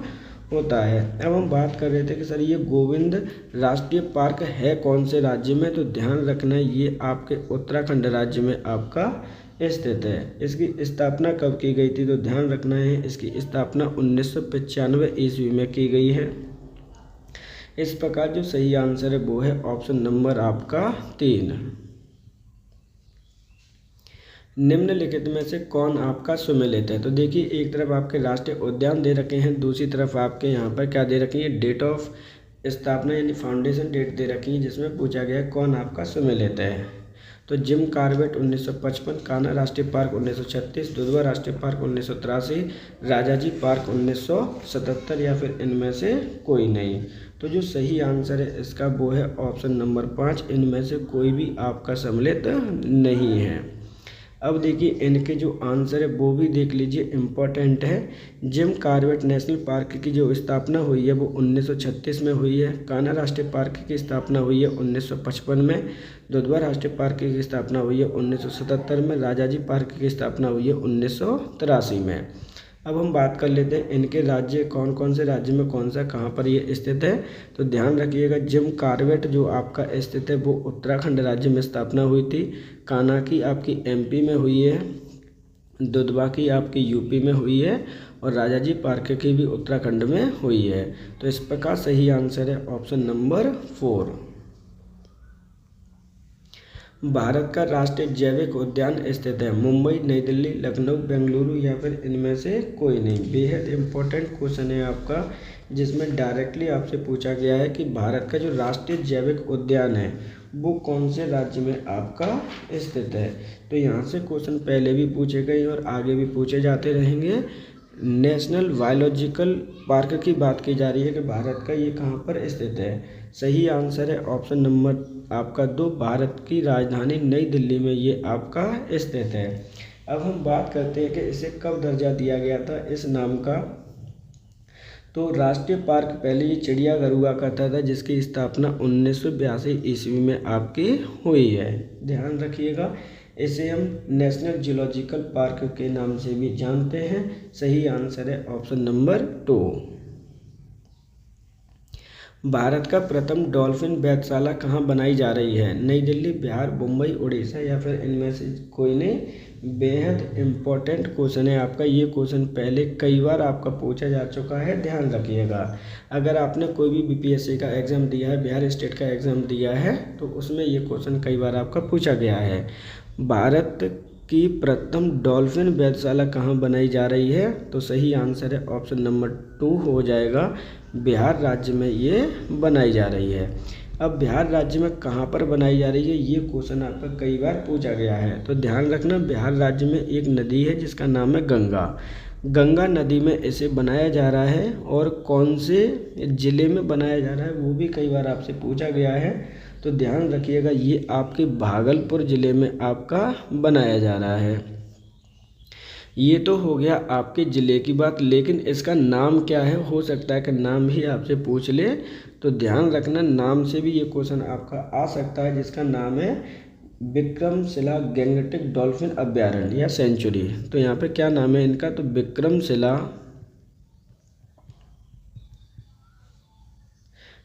होता है। अब हम बात कर रहे थे कि सर ये गोविंद राष्ट्रीय पार्क है कौन से राज्य में, तो ध्यान रखना ये आपके उत्तराखंड राज्य में आपका स्थित है। इसकी स्थापना कब की गई थी, तो ध्यान रखना है इसकी स्थापना 1995 ईस्वी में की गई है। इस प्रकार जो सही आंसर है वो है ऑप्शन नंबर आपका 3। निम्नलिखित में से कौन आपका सम्मिलित है। तो देखिए एक तरफ आपके राष्ट्रीय उद्यान दे रखे हैं, दूसरी तरफ आपके यहाँ पर क्या दे रखी है, डेट ऑफ स्थापना यानी फाउंडेशन डेट दे रखी है जिसमें पूछा गया है कौन आपका सम्मिलित है। तो जिम कार्बेट 1955, कान्हा राष्ट्रीय पार्क 1936, दुधवा राष्ट्रीय पार्क 1983, राजाजी पार्क 1977 या फिर इनमें से कोई नहीं। तो जो सही आंसर है इसका वो है ऑप्शन नंबर 5, इनमें से कोई भी आपका सम्मिलित नहीं है। अब देखिए इनके जो आंसर है वो भी देख लीजिए, इम्पोर्टेंट है। जिम कार्बेट नेशनल पार्क की जो स्थापना हुई है वो 1936 में हुई है। कान्हा राष्ट्रीय पार्क की स्थापना हुई है 1955 में। दुधवा राष्ट्रीय पार्क की स्थापना हुई है 1977 में। राजाजी पार्क की स्थापना हुई है 1983 में। अब हम बात कर लेते हैं इनके राज्य कौन कौन से राज्य में कौन सा कहाँ पर ये स्थित है। तो ध्यान रखिएगा जिम कार्बेट जो आपका स्थित है वो उत्तराखंड राज्य में स्थापना हुई थी। कान्हा की आपकी एमपी में हुई है, दुधवा की आपकी यूपी में हुई है और राजाजी पार्क की भी उत्तराखंड में हुई है। तो इस प्रकार सही आंसर है ऑप्शन नंबर 4। भारत का राष्ट्रीय जैविक उद्यान स्थित है मुंबई, नई दिल्ली, लखनऊ, बेंगलुरु या फिर इनमें से कोई नहीं। बेहद इम्पोर्टेंट क्वेश्चन है आपका जिसमें डायरेक्टली आपसे पूछा गया है कि भारत का जो राष्ट्रीय जैविक उद्यान है वो कौन से राज्य में आपका स्थित है। तो यहाँ से क्वेश्चन पहले भी पूछे गए और आगे भी पूछे जाते रहेंगे। नेशनल बायोलॉजिकल पार्क की बात की जा रही है कि भारत का ये कहाँ पर स्थित है। सही आंसर है ऑप्शन नंबर आपका 2, भारत की राजधानी नई दिल्ली में ये आपका स्थित है। अब हम बात करते हैं कि इसे कब दर्जा दिया गया था इस नाम का। तो राष्ट्रीय पार्क पहले ये चिड़ियाघर हुआ करता था जिसकी स्थापना 1982 ईस्वी में आपकी हुई है। ध्यान रखिएगा इसे हम नेशनल जूलॉजिकल पार्क के नाम से भी जानते हैं। सही आंसर है ऑप्शन नंबर 2। भारत का प्रथम डॉल्फिन वेधशाला कहाँ बनाई जा रही है, नई दिल्ली, बिहार, मुंबई, उड़ीसा या फिर इनमें से कोई नहीं। बेहद इम्पोर्टेंट क्वेश्चन है आपका, ये क्वेश्चन पहले कई बार आपका पूछा जा चुका है, ध्यान रखिएगा। अगर आपने कोई भी बीपीएससी का एग्ज़ाम दिया है, बिहार स्टेट का एग्ज़ाम दिया है तो उसमें ये क्वेश्चन कई बार आपका पूछा गया है। भारत की प्रथम डॉल्फिन वेधशाला कहाँ बनाई जा रही है, तो सही आंसर है ऑप्शन नंबर 2 हो जाएगा, बिहार राज्य में ये बनाई जा रही है। अब बिहार राज्य में कहाँ पर बनाई जा रही है, ये क्वेश्चन आपका कई बार पूछा गया है। तो ध्यान रखना, बिहार राज्य में एक नदी है जिसका नाम है गंगा। गंगा नदी में इसे बनाया जा रहा है, और कौन से ज़िले में बनाया जा रहा है वो भी कई बार आपसे पूछा गया है। तो ध्यान रखिएगा, ये आपके भागलपुर ज़िले में आपका बनाया जा रहा है। ये तो हो गया आपके ज़िले की बात, लेकिन इसका नाम क्या है, हो सकता है कि नाम भी आपसे पूछ ले। तो ध्यान रखना, नाम से भी ये क्वेश्चन आपका आ सकता है, जिसका नाम है विक्रमशिला गैंगटिक डॉल्फिन अभयारण्य या सेंचुरी। तो यहाँ पे क्या नाम है इनका, तो विक्रमशिला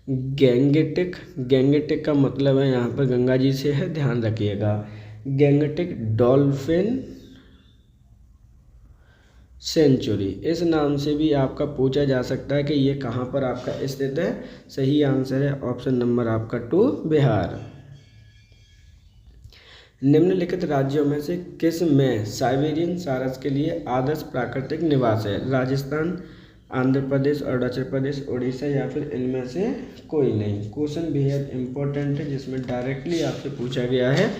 गैंगटिक का मतलब है यहाँ पर गंगा जी से है, ध्यान रखिएगा। गैंगटिक डॉल्फिन सेंचुरी, इस नाम से भी आपका पूछा जा सकता है कि ये कहाँ पर आपका स्थित है। सही आंसर है ऑप्शन नंबर आपका 2 बिहार। निम्नलिखित राज्यों में से किस में साइबेरियन सारस के लिए आदर्श प्राकृतिक निवास है। राजस्थान, आंध्र प्रदेश, अरुणाचल प्रदेश, उड़ीसा या फिर इनमें से कोई नहीं। क्वेश्चन बेहद इंपॉर्टेंट है, जिसमें डायरेक्टली आपसे पूछा गया है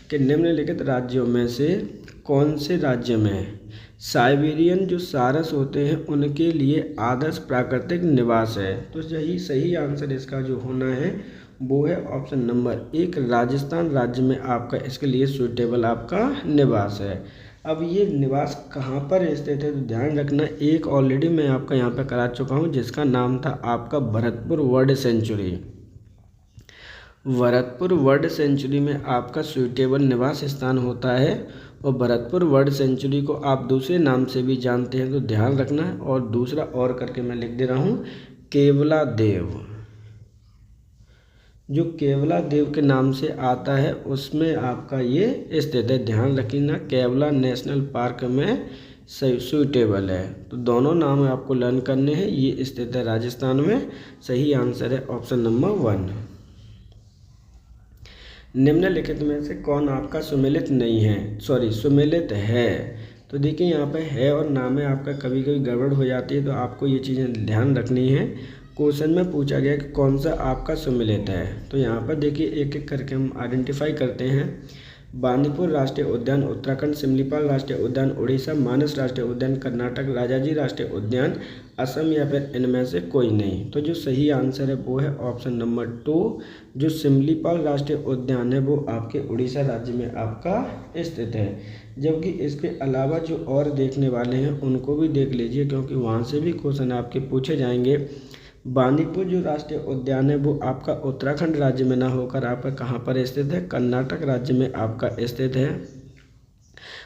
कि निम्नलिखित राज्यों में से कौन से राज्य में साइबेरियन जो सारस होते हैं उनके लिए आदर्श प्राकृतिक निवास है। तो सही आंसर इसका जो होना है वो है ऑप्शन नंबर 1, राजस्थान राज्य में आपका इसके लिए सूटेबल आपका निवास है। अब ये निवास कहाँ पर स्थित है, तो ध्यान रखना, एक ऑलरेडी मैं आपका यहाँ पर करा चुका हूँ, जिसका नाम था आपका Bharatpur world sanctuary. Bharatpur world sanctuary में आपका सूटेबल निवास स्थान होता है, और भरतपुर वर्ल्ड सेंचुरी को आप दूसरे नाम से भी जानते हैं, तो ध्यान रखना है। और दूसरा और करके मैं लिख दे रहा हूँ, केवला देव। जो केवला देव के नाम से आता है उसमें आपका ये स्थित है, ध्यान रखना। केवला नेशनल पार्क में सूटेबल है। तो दोनों नाम आपको लर्न करने हैं। ये स्थित है राजस्थान में। सही आंसर है ऑप्शन नंबर 1। निम्नलिखित में से कौन आपका सुमेलित नहीं है, सुमेलित है। तो देखिए यहाँ पे है और नाम है आपका कभी कभी गड़बड़ हो जाती है, तो आपको ये चीज़ें ध्यान रखनी है। क्वेश्चन में पूछा गया कि कौन सा आपका सुमेलित है। तो यहाँ पर देखिए एक एक करके हम आइडेंटिफाई करते हैं। बांदीपुर राष्ट्रीय उद्यान उत्तराखंड, सिमलीपाल राष्ट्रीय उद्यान उड़ीसा, मानस राष्ट्रीय उद्यान कर्नाटक, राजाजी राष्ट्रीय उद्यान असम या फिर इनमें से कोई नहीं। तो जो सही आंसर है वो है ऑप्शन नंबर 2। जो सिमलीपाल राष्ट्रीय उद्यान है वो आपके उड़ीसा राज्य में आपका स्थित है। जबकि इसके अलावा जो और देखने वाले हैं उनको भी देख लीजिए, क्योंकि वहाँ से भी क्वेश्चन आपके पूछे जाएंगे। बांदीपुर जो राष्ट्रीय उद्यान है वो आपका उत्तराखंड राज्य में ना होकर आपका कहाँ पर स्थित है, कर्नाटक राज्य में आपका स्थित है।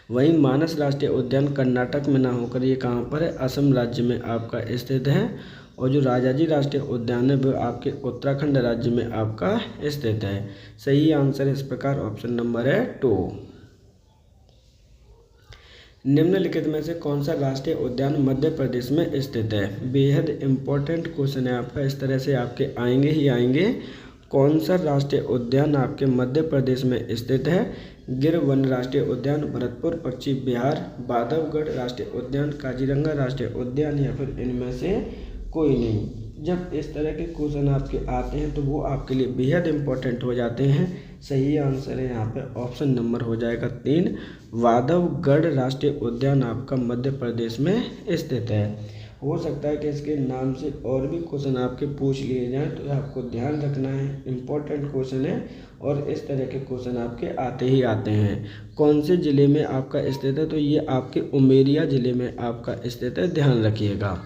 वहीं मानस राष्ट्रीय उद्यान कर्नाटक में ना होकर ये कहाँ पर है, असम राज्य में आपका स्थित है। और जो राजाजी राष्ट्रीय उद्यान है वो आपके उत्तराखंड राज्य में आपका स्थित है। सही आंसर इस प्रकार ऑप्शन नंबर है 2। निम्नलिखित में से कौन सा राष्ट्रीय उद्यान मध्य प्रदेश में स्थित है। बेहद इम्पोर्टेंट क्वेश्चन है आपका, इस तरह से आपके आएंगे ही आएंगे। कौन सा राष्ट्रीय उद्यान आपके मध्य प्रदेश में स्थित है। गिर वन राष्ट्रीय उद्यान, भरतपुर पक्षी विहार, बांधवगढ़ राष्ट्रीय उद्यान, काजीरंगा राष्ट्रीय उद्यान या फिर इनमें से कोई नहीं। जब इस तरह के क्वेश्चन आपके आते हैं तो वो आपके लिए बेहद इम्पोर्टेंट हो जाते हैं। सही आंसर है यहाँ पे ऑप्शन नंबर हो जाएगा 3, बांधवगढ़ राष्ट्रीय उद्यान आपका मध्य प्रदेश में स्थित है। हो सकता है कि इसके नाम से और भी क्वेश्चन आपके पूछ लिए जाएं, तो आपको ध्यान रखना है, इम्पोर्टेंट क्वेश्चन है और इस तरह के क्वेश्चन आपके आते ही आते हैं। कौन से ज़िले में आपका स्थित है, तो ये आपके उमेरिया ज़िले में आपका स्थित है, ध्यान रखिएगा।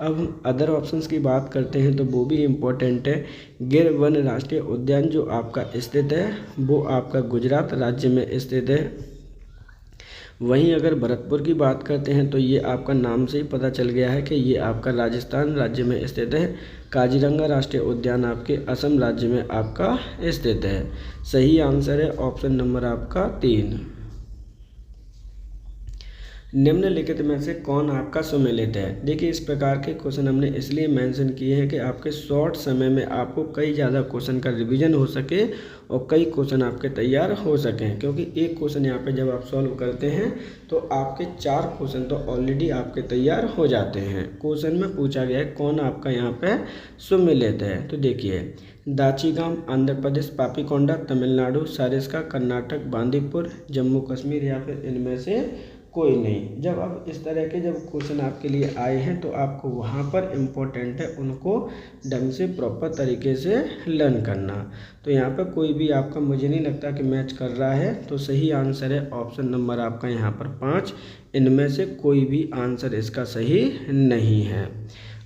अब हम अदर ऑप्शंस की बात करते हैं तो वो भी इम्पोर्टेंट है। गिर वन राष्ट्रीय उद्यान जो आपका स्थित है वो आपका गुजरात राज्य में स्थित है। वहीं अगर भरतपुर की बात करते हैं तो ये आपका नाम से ही पता चल गया है कि ये आपका राजस्थान राज्य में स्थित है। काजीरंगा राष्ट्रीय उद्यान आपके असम राज्य में आपका स्थित है। सही आंसर है ऑप्शन नंबर आपका 3। निम्नलिखित में से कौन आपका सुमेलित है। देखिए इस प्रकार के क्वेश्चन हमने इसलिए मेंशन किए हैं कि आपके शॉर्ट समय में आपको कई ज़्यादा क्वेश्चन का रिवीजन हो सके और कई क्वेश्चन आपके तैयार हो सकें। क्योंकि एक क्वेश्चन यहाँ पे जब आप सॉल्व करते हैं तो आपके 4 क्वेश्चन तो ऑलरेडी आपके तैयार हो जाते हैं। क्वेश्चन में पूछा गया है कौन आपका यहाँ पे सुमेलित है। तो देखिए दाचीगाम आंध्र प्रदेश, पापीकोंडा तमिलनाडु, सारिस्का कर्नाटक, बांदीपुर जम्मू कश्मीर या फिर इनमें से कोई नहीं। जब अब इस तरह के जब क्वेश्चन आपके लिए आए हैं तो आपको वहाँ पर इम्पोर्टेंट है उनको ढंग से प्रॉपर तरीके से लर्न करना। तो यहाँ पर कोई भी आपका मुझे नहीं लगता कि मैच कर रहा है, तो सही आंसर है ऑप्शन नंबर आपका यहाँ पर 5। इनमें से कोई भी आंसर इसका सही नहीं है।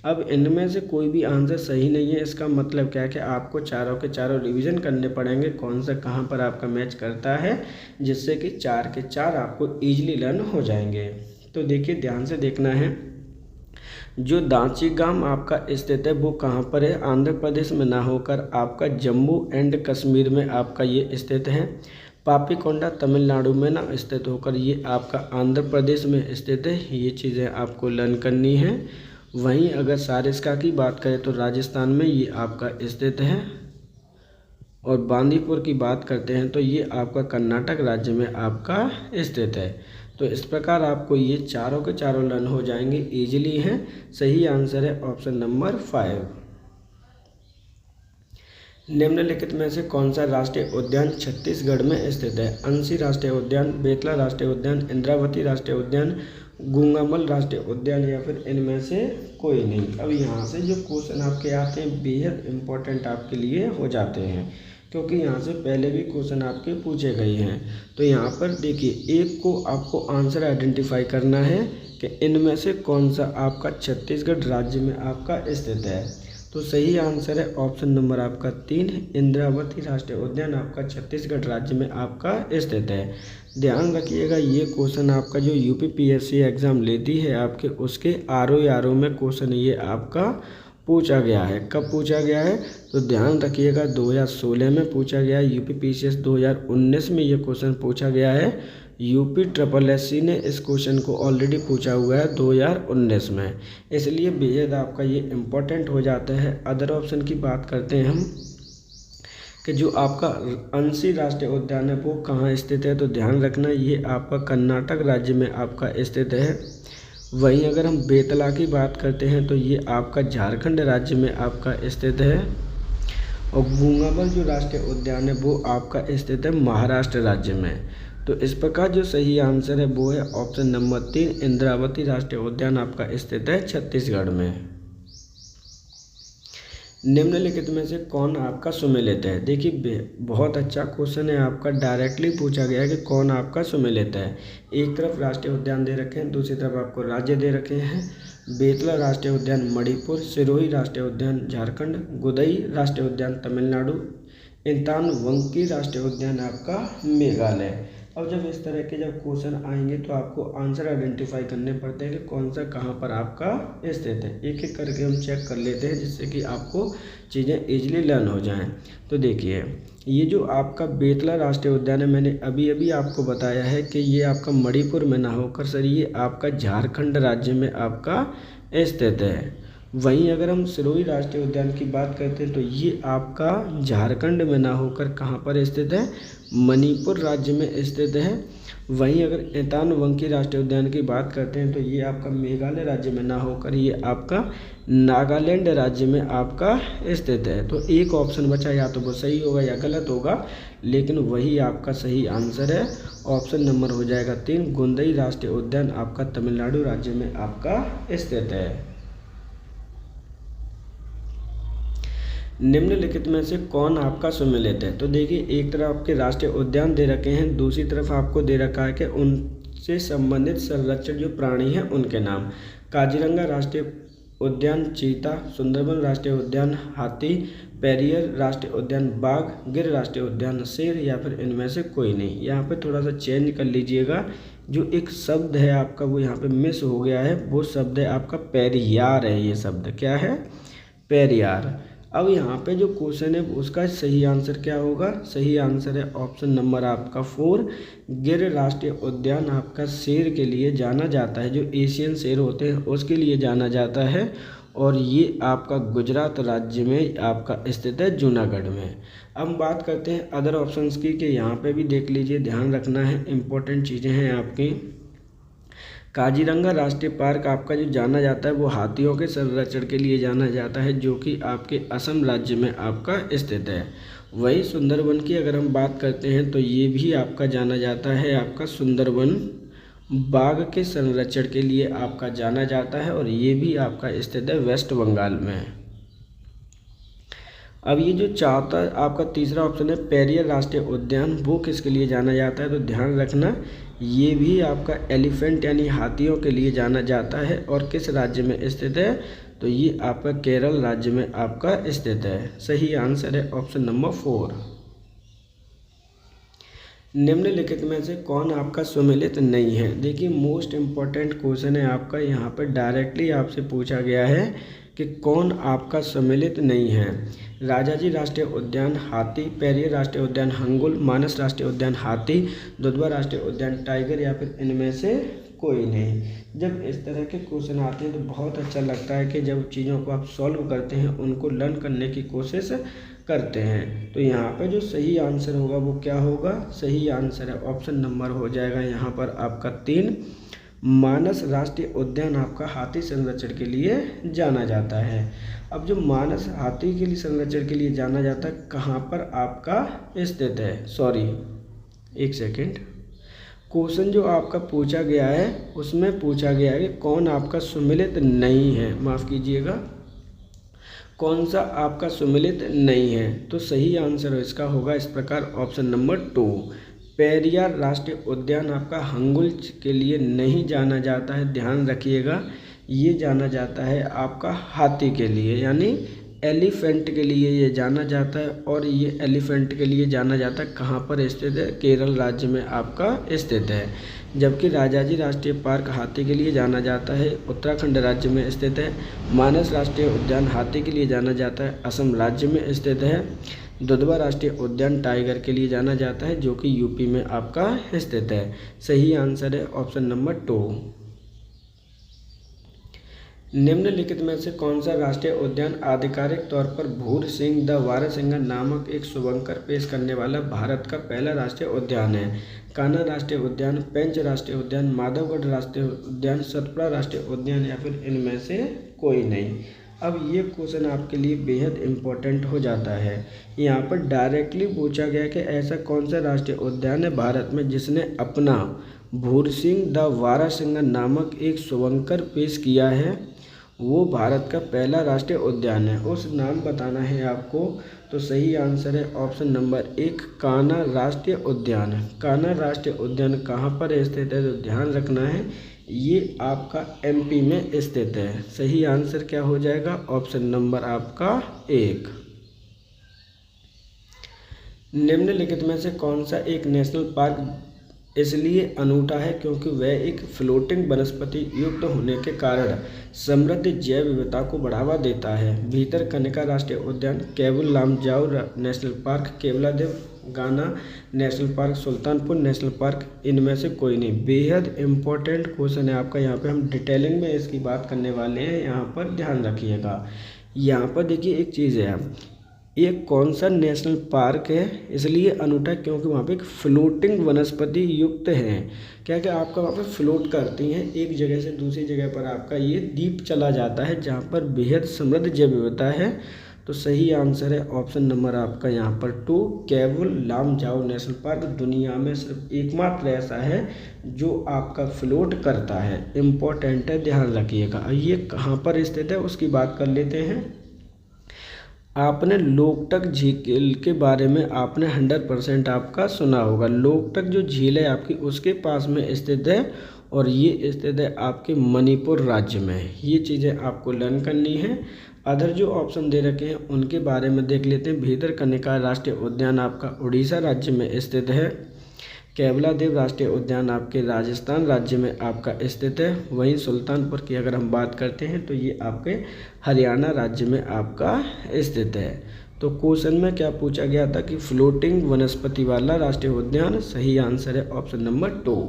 अब इनमें से कोई भी आंसर सही नहीं है, इसका मतलब क्या है कि आपको चारों के चारों रिवीजन करने पड़ेंगे कौन सा कहाँ पर आपका मैच करता है, जिससे कि 4 के 4 आपको ईजिली लर्न हो जाएंगे। तो देखिए ध्यान से देखना है, जो दाचीगाम आपका स्थित है वो कहाँ पर है, आंध्र प्रदेश में ना होकर आपका जम्मू एंड कश्मीर में आपका ये स्थित है। पापीकोंडा तमिलनाडु में ना स्थित होकर ये आपका आंध्र प्रदेश में स्थित है। ये चीज़ें आपको लर्न करनी है। वहीं अगर सारिस्का की बात करें तो राजस्थान में ये आपका स्थित है, और बांदीपुर की बात करते हैं तो ये आपका कर्नाटक राज्य में आपका स्थित है। तो इस प्रकार आपको ये चारों के चारों लर्न हो जाएंगे, इजीली हैं। सही आंसर है ऑप्शन नंबर 5। निम्नलिखित में से कौन सा राष्ट्रीय उद्यान छत्तीसगढ़ में स्थित है? अंशी राष्ट्रीय उद्यान, बेतला राष्ट्रीय उद्यान, इंद्रावती राष्ट्रीय उद्यान, गंगामल राष्ट्रीय उद्यान या फिर इनमें से कोई नहीं। अब यहाँ से जो क्वेश्चन आपके आते हैं बेहद इम्पोर्टेंट आपके लिए हो जाते हैं, क्योंकि यहाँ से पहले भी क्वेश्चन आपके पूछे गए हैं। तो यहाँ पर देखिए एक को आपको आंसर आइडेंटिफाई करना है कि इनमें से कौन सा आपका छत्तीसगढ़ राज्य में आपका स्थित है। तो सही आंसर है ऑप्शन नंबर आपका 3, इंद्रावती राष्ट्रीय उद्यान आपका छत्तीसगढ़ राज्य में आपका स्थित है। ध्यान रखिएगा ये क्वेश्चन आपका जो यूपीपीएससी एग्ज़ाम लेती है आपके, उसके आरओ में क्वेश्चन ये आपका पूछा गया है। कब पूछा गया है तो ध्यान रखिएगा 2016 में पूछा गया है। यूपीपीसीएस 2019 में ये क्वेश्चन पूछा गया है। यूपीएससी ने इस क्वेश्चन को ऑलरेडी पूछा हुआ है 2019 में, इसलिए बेहद आपका ये इम्पोर्टेंट हो जाता है। अदर ऑप्शन की बात करते हैं हम कि जो आपका अंशी राष्ट्रीय उद्यान है वो कहाँ स्थित है, तो ध्यान रखना ये आपका कर्नाटक राज्य में आपका स्थित है। वहीं अगर हम बेतला की बात करते हैं तो ये आपका झारखंड राज्य में आपका स्थित है, और गंगामल जो राष्ट्रीय उद्यान है वो आपका स्थित है महाराष्ट्र राज्य में। तो इस प्रकार जो सही आंसर है वो है ऑप्शन नंबर 3, इंद्रावती राष्ट्रीय उद्यान आपका स्थित है छत्तीसगढ़ में। निम्नलिखित में से कौन आपका सुमेलित है? देखिए बहुत अच्छा क्वेश्चन है आपका, डायरेक्टली पूछा गया है कि कौन आपका सुमेलित है। एक तरफ राष्ट्रीय उद्यान दे रखे हैं, दूसरी तरफ आपको राज्य दे रखे हैं। बेतला राष्ट्रीय उद्यान मणिपुर, सिरोही राष्ट्रीय उद्यान झारखंड, गुदई राष्ट्रीय उद्यान तमिलनाडु, इंतानवंकी राष्ट्रीय उद्यान आपका मेघालय। अब जब इस तरह के जब क्वेश्चन आएंगे तो आपको आंसर आइडेंटिफाई करने पड़ते हैं कि कौन सा कहाँ पर आपका स्थित है। एक एक करके हम चेक कर लेते हैं जिससे कि आपको चीज़ें इजीली लर्न हो जाएं। तो देखिए ये जो आपका बेतला राष्ट्रीय उद्यान है, मैंने अभी अभी आपको बताया है कि ये आपका मणिपुर में ना होकर सर ये आपका झारखंड राज्य में आपका स्थित है। वहीं अगर हम सिरोही राष्ट्रीय उद्यान की बात करते हैं तो ये आपका झारखंड में ना होकर कहाँ पर स्थित है, मणिपुर राज्य में स्थित है। वहीं अगर इंतानवंकी राष्ट्रीय उद्यान की बात करते हैं तो ये आपका मेघालय राज्य में ना होकर ये आपका नागालैंड राज्य में आपका स्थित है। तो एक ऑप्शन बचा, या तो वो सही होगा या गलत होगा, लेकिन वही आपका सही आंसर है। ऑप्शन नंबर हो जाएगा 3, गुंदई राष्ट्रीय उद्यान आपका तमिलनाडु राज्य में आपका स्थित है। निम्नलिखित में से कौन आपका सुमेलित है? तो देखिए एक तरफ आपके राष्ट्रीय उद्यान दे रखे हैं, दूसरी तरफ आपको दे रखा है कि उनसे संबंधित संरक्षित जो प्राणी हैं उनके नाम। काजीरंगा राष्ट्रीय उद्यान चीता, सुंदरबन राष्ट्रीय उद्यान हाथी, पेरियर राष्ट्रीय उद्यान बाघ, गिर राष्ट्रीय उद्यान शेर या फिर इनमें से कोई नहीं। यहाँ पे थोड़ा सा चेंज कर लीजिएगा, जो एक शब्द है आपका वो यहाँ पे मिस हो गया है, वो शब्द है आपका पेरियार है। ये शब्द क्या है? पेरियार। अब यहाँ पे जो क्वेश्चन है उसका सही आंसर क्या होगा? सही आंसर है ऑप्शन नंबर आपका 4, गिर राष्ट्रीय उद्यान आपका शेर के लिए जाना जाता है, जो एशियन शेर होते हैं उसके लिए जाना जाता है, और ये आपका गुजरात राज्य में आपका स्थित है, जूनागढ़ में। अब बात करते हैं अदर ऑप्शंस की, कि यहाँ पे भी देख लीजिए, ध्यान रखना है, इम्पोर्टेंट चीज़ें हैं आपकी। काजीरंगा राष्ट्रीय पार्क आपका जो जाना जाता है वो हाथियों के संरक्षण के लिए जाना जाता है, जो कि आपके असम राज्य में आपका स्थित है। वही सुंदरवन की अगर हम बात करते हैं तो ये भी आपका जाना जाता है, आपका सुंदरवन बाघ के संरक्षण के लिए आपका जाना जाता है, और ये भी आपका स्थित है वेस्ट बंगाल में। अब ये जो चौथा आपका तीसरा ऑप्शन है पेरियर राष्ट्रीय उद्यान, वो किसके लिए जाना जाता है, तो ध्यान रखना ये भी आपका एलिफेंट यानी हाथियों के लिए जाना जाता है, और किस राज्य में स्थित है, तो ये आपका केरल राज्य में आपका स्थित है। सही आंसर है ऑप्शन नंबर 4। निम्नलिखित में से कौन आपका सुमेलित नहीं है। देखिए मोस्ट इम्पॉर्टेंट क्वेश्चन है आपका, यहाँ पर डायरेक्टली आपसे पूछा गया है कि कौन आपका सम्मिलित नहीं है। राजाजी राष्ट्रीय उद्यान हाथी, पेरियर राष्ट्रीय उद्यान हंगुल, मानस राष्ट्रीय उद्यान हाथी, दुधवा राष्ट्रीय उद्यान टाइगर, या फिर इनमें से कोई नहीं। जब इस तरह के क्वेश्चन आते हैं तो बहुत अच्छा लगता है कि जब चीज़ों को आप सॉल्व करते हैं, उनको लर्न करने की कोशिश करते हैं। तो यहाँ पे जो सही आंसर होगा वो क्या होगा, सही आंसर है ऑप्शन नंबर हो जाएगा यहाँ पर आपका 3, मानस राष्ट्रीय उद्यान आपका हाथी संरक्षण के लिए जाना जाता है। अब जो मानस हाथी के लिए संरक्षण के लिए जाना जाता है कहाँ पर आपका स्थित है, सॉरी एक सेकेंड, क्वेश्चन जो आपका पूछा गया है उसमें पूछा गया है कि कौन आपका सुमेलित नहीं है, माफ़ कीजिएगा, कौन सा आपका सुमेलित नहीं है। तो सही आंसर इसका होगा इस प्रकार ऑप्शन नंबर 2, पेरियार राष्ट्रीय उद्यान आपका हंगुल के लिए नहीं जाना जाता है। ध्यान रखिएगा ये जाना जाता है आपका हाथी के लिए यानी एलिफेंट के लिए ये जाना जाता है, और ये एलिफेंट के लिए जाना जाता है कहाँ पर स्थित है, केरल राज्य में आपका स्थित है। जबकि राजाजी राष्ट्रीय पार्क हाथी के लिए जाना जाता है, उत्तराखंड राज्य में स्थित है। मानस राष्ट्रीय उद्यान हाथी के लिए जाना जाता है, असम राज्य में स्थित है। दुधवा राष्ट्रीय उद्यान टाइगर के लिए जाना जाता है, जो कि यूपी में आपका स्थित है। सही आंसर है ऑप्शन नंबर 2। निम्नलिखित में से कौन सा राष्ट्रीय उद्यान आधिकारिक तौर पर भूर सिंह द वारासिंगा नामक एक शुभंकर पेश करने वाला भारत का पहला राष्ट्रीय उद्यान है। कान्हा राष्ट्रीय उद्यान, पेंच राष्ट्रीय उद्यान, माधवगढ़ राष्ट्रीय उद्यान, सतपुड़ा राष्ट्रीय उद्यान, या फिर इनमें से कोई नहीं। अब ये क्वेश्चन आपके लिए बेहद इम्पोर्टेंट हो जाता है। यहाँ पर डायरेक्टली पूछा गया कि ऐसा कौन सा राष्ट्रीय उद्यान है भारत में जिसने अपना भूरसिंह द वारासिंगा नामक एक शुभंकर पेश किया है, वो भारत का पहला राष्ट्रीय उद्यान है। उस नाम बताना है आपको। तो सही आंसर है ऑप्शन नंबर 1, कान्हा राष्ट्रीय उद्यान। कान्हा राष्ट्रीय उद्यान कहाँ पर स्थित है, तो ध्यान रखना है ये आपका एमपी में स्थित है। सही आंसर क्या हो जाएगा, ऑप्शन नंबर आपका 1। निम्नलिखित में से कौन सा एक नेशनल पार्क इसलिए अनूठा है क्योंकि वह एक फ्लोटिंग वनस्पति युक्त होने के कारण समृद्ध जैव विविधता को बढ़ावा देता है। भीतरकनिका राष्ट्रीय उद्यान, केवल लामजाओ नेशनल पार्क, केवलादेव गाना national park, Sultanpur national park, इनमें से कोई नहीं। बेहद इम्पोर्टेंट क्वेश्चन है आपका, यहाँ पे हम डिटेलिंग में इसकी बात करने वाले हैं, यहाँ पर ध्यान रखिएगा। यहाँ पर देखिए एक चीज़ है, ये कौन सा नेशनल पार्क है इसलिए अनूठा क्योंकि वहाँ पे एक फ्लोटिंग वनस्पति युक्त है। क्या क्या आपका वहाँ पे फ्लोट करती हैं, एक जगह से दूसरी जगह पर आपका ये द्वीप चला जाता है जहाँ पर बेहद समृद्ध जैव विविधता है। तो सही आंसर है ऑप्शन नंबर आपका यहाँ पर 2, केवल लामजाओ नेशनल पार्क दुनिया में सिर्फ एकमात्र ऐसा है जो आपका फ्लोट करता है। इम्पोर्टेंट है, ध्यान रखिएगा। ये कहाँ पर स्थित है उसकी बात कर लेते हैं। आपने लोकटक झील के बारे में आपने 100% आपका सुना होगा। लोकटक जो झील है आपकी उसके पास में स्थित है, और ये स्थित है आपके मणिपुर राज्य में। ये चीज़ें आपको लर्न करनी है। अदर जो ऑप्शन दे रखे हैं उनके बारे में देख लेते हैं। भीतरकनिका राष्ट्रीय उद्यान आपका उड़ीसा राज्य में स्थित है। केवलादेव राष्ट्रीय उद्यान आपके राजस्थान राज्य में आपका स्थित है। वहीं सुल्तानपुर की अगर हम बात करते हैं तो ये आपके हरियाणा राज्य में आपका स्थित है। तो क्वेश्चन में क्या पूछा गया था कि फ्लोटिंग वनस्पति वाला राष्ट्रीय उद्यान। सही आंसर है ऑप्शन नंबर 2।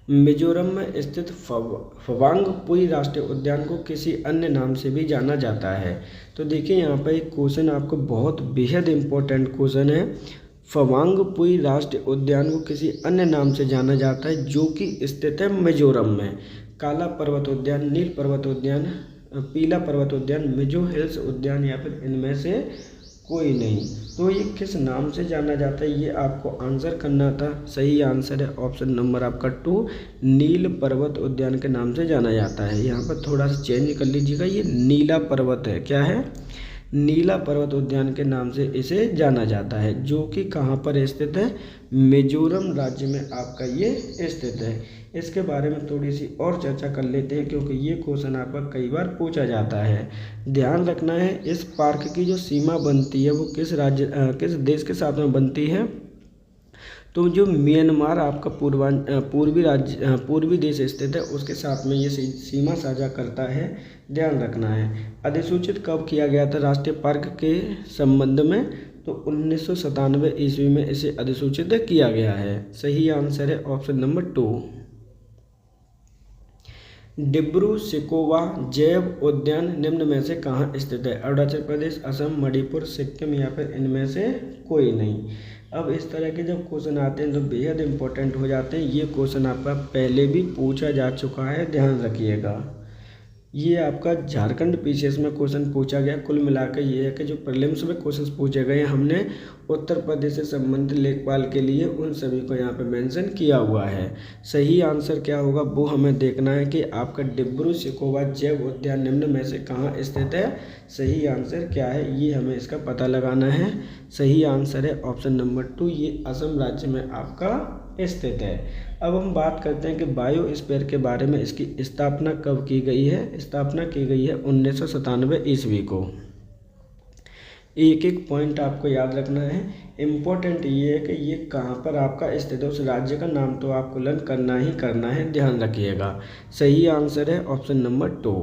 मिजोरम में स्थित फवांगपुई राष्ट्रीय उद्यान को किसी अन्य नाम से भी जाना जाता है। तो देखिए यहाँ पर एक क्वेश्चन आपको बहुत बेहद इम्पोर्टेंट क्वेश्चन है। फवांगपुई राष्ट्रीय उद्यान को किसी अन्य नाम से जाना जाता है जो कि स्थित है मिजोरम में। काला पर्वत उद्यान, नील पर्वत उद्यान, पीला पर्वत उद्यान, मिजो हिल्स उद्यान या फिर इनमें से कोई नहीं। तो ये किस नाम से जाना जाता है ये आपको आंसर करना था। सही आंसर है ऑप्शन नंबर आपका 2, नील पर्वत उद्यान के नाम से जाना जाता है। यहाँ पर थोड़ा सा चेंज कर लीजिएगा, ये नीला पर्वत है। क्या है? नीला पर्वत उद्यान के नाम से इसे जाना जाता है, जो कि कहाँ पर स्थित है? मिजोरम राज्य में आपका ये स्थित है। इसके बारे में थोड़ी सी और चर्चा कर लेते हैं, क्योंकि ये क्वेश्चन आपका कई बार पूछा जाता है। ध्यान रखना है, इस पार्क की जो सीमा बनती है वो किस देश के साथ में बनती है? तो जो म्यांमार आपका पूर्वी देश स्थित है उसके साथ में ये सीमा साझा करता है। ध्यान रखना है। अधिसूचित कब किया गया था राष्ट्रीय पार्क के संबंध में? तो 1997 ईस्वी में इसे अधिसूचित किया गया है। सही आंसर है ऑप्शन नंबर 2। डिब्रू सैखोवा जैव उद्यान निम्न में से कहाँ स्थित है? अरुणाचल प्रदेश, असम, मणिपुर, सिक्किम या फिर इनमें से कोई नहीं। अब इस तरह के जब क्वेश्चन आते हैं तो बेहद इंपॉर्टेंट हो जाते हैं। ये क्वेश्चन आपका पहले भी पूछा जा चुका है, ध्यान रखिएगा। ये आपका झारखंड पीसीएस में क्वेश्चन पूछा गया। कुल मिलाकर ये है कि जो प्रीलिम्स में क्वेश्चन पूछे गए हमने उत्तर प्रदेश से संबंधित लेखपाल के लिए उन सभी को यहाँ पे मेंशन किया हुआ है। सही आंसर क्या होगा वो हमें देखना है कि आपका डिब्रू सैखोवा जैव उद्यान निम्न में से कहाँ स्थित है। सही आंसर क्या है ये हमें इसका पता लगाना है। सही आंसर है ऑप्शन नंबर 2, ये असम राज्य में आपका स्थित है। अब हम बात करते हैं कि बायोस्फीयर के बारे में। इसकी स्थापना कब की गई है? स्थापना की गई है 1997 ईस्वी को। एक एक पॉइंट आपको याद रखना है। इम्पोर्टेंट ये है कि ये कहाँ पर आपका स्थित है, उस राज्य का नाम तो आपको लर्न करना ही करना है, ध्यान रखिएगा। सही आंसर है ऑप्शन नंबर 2।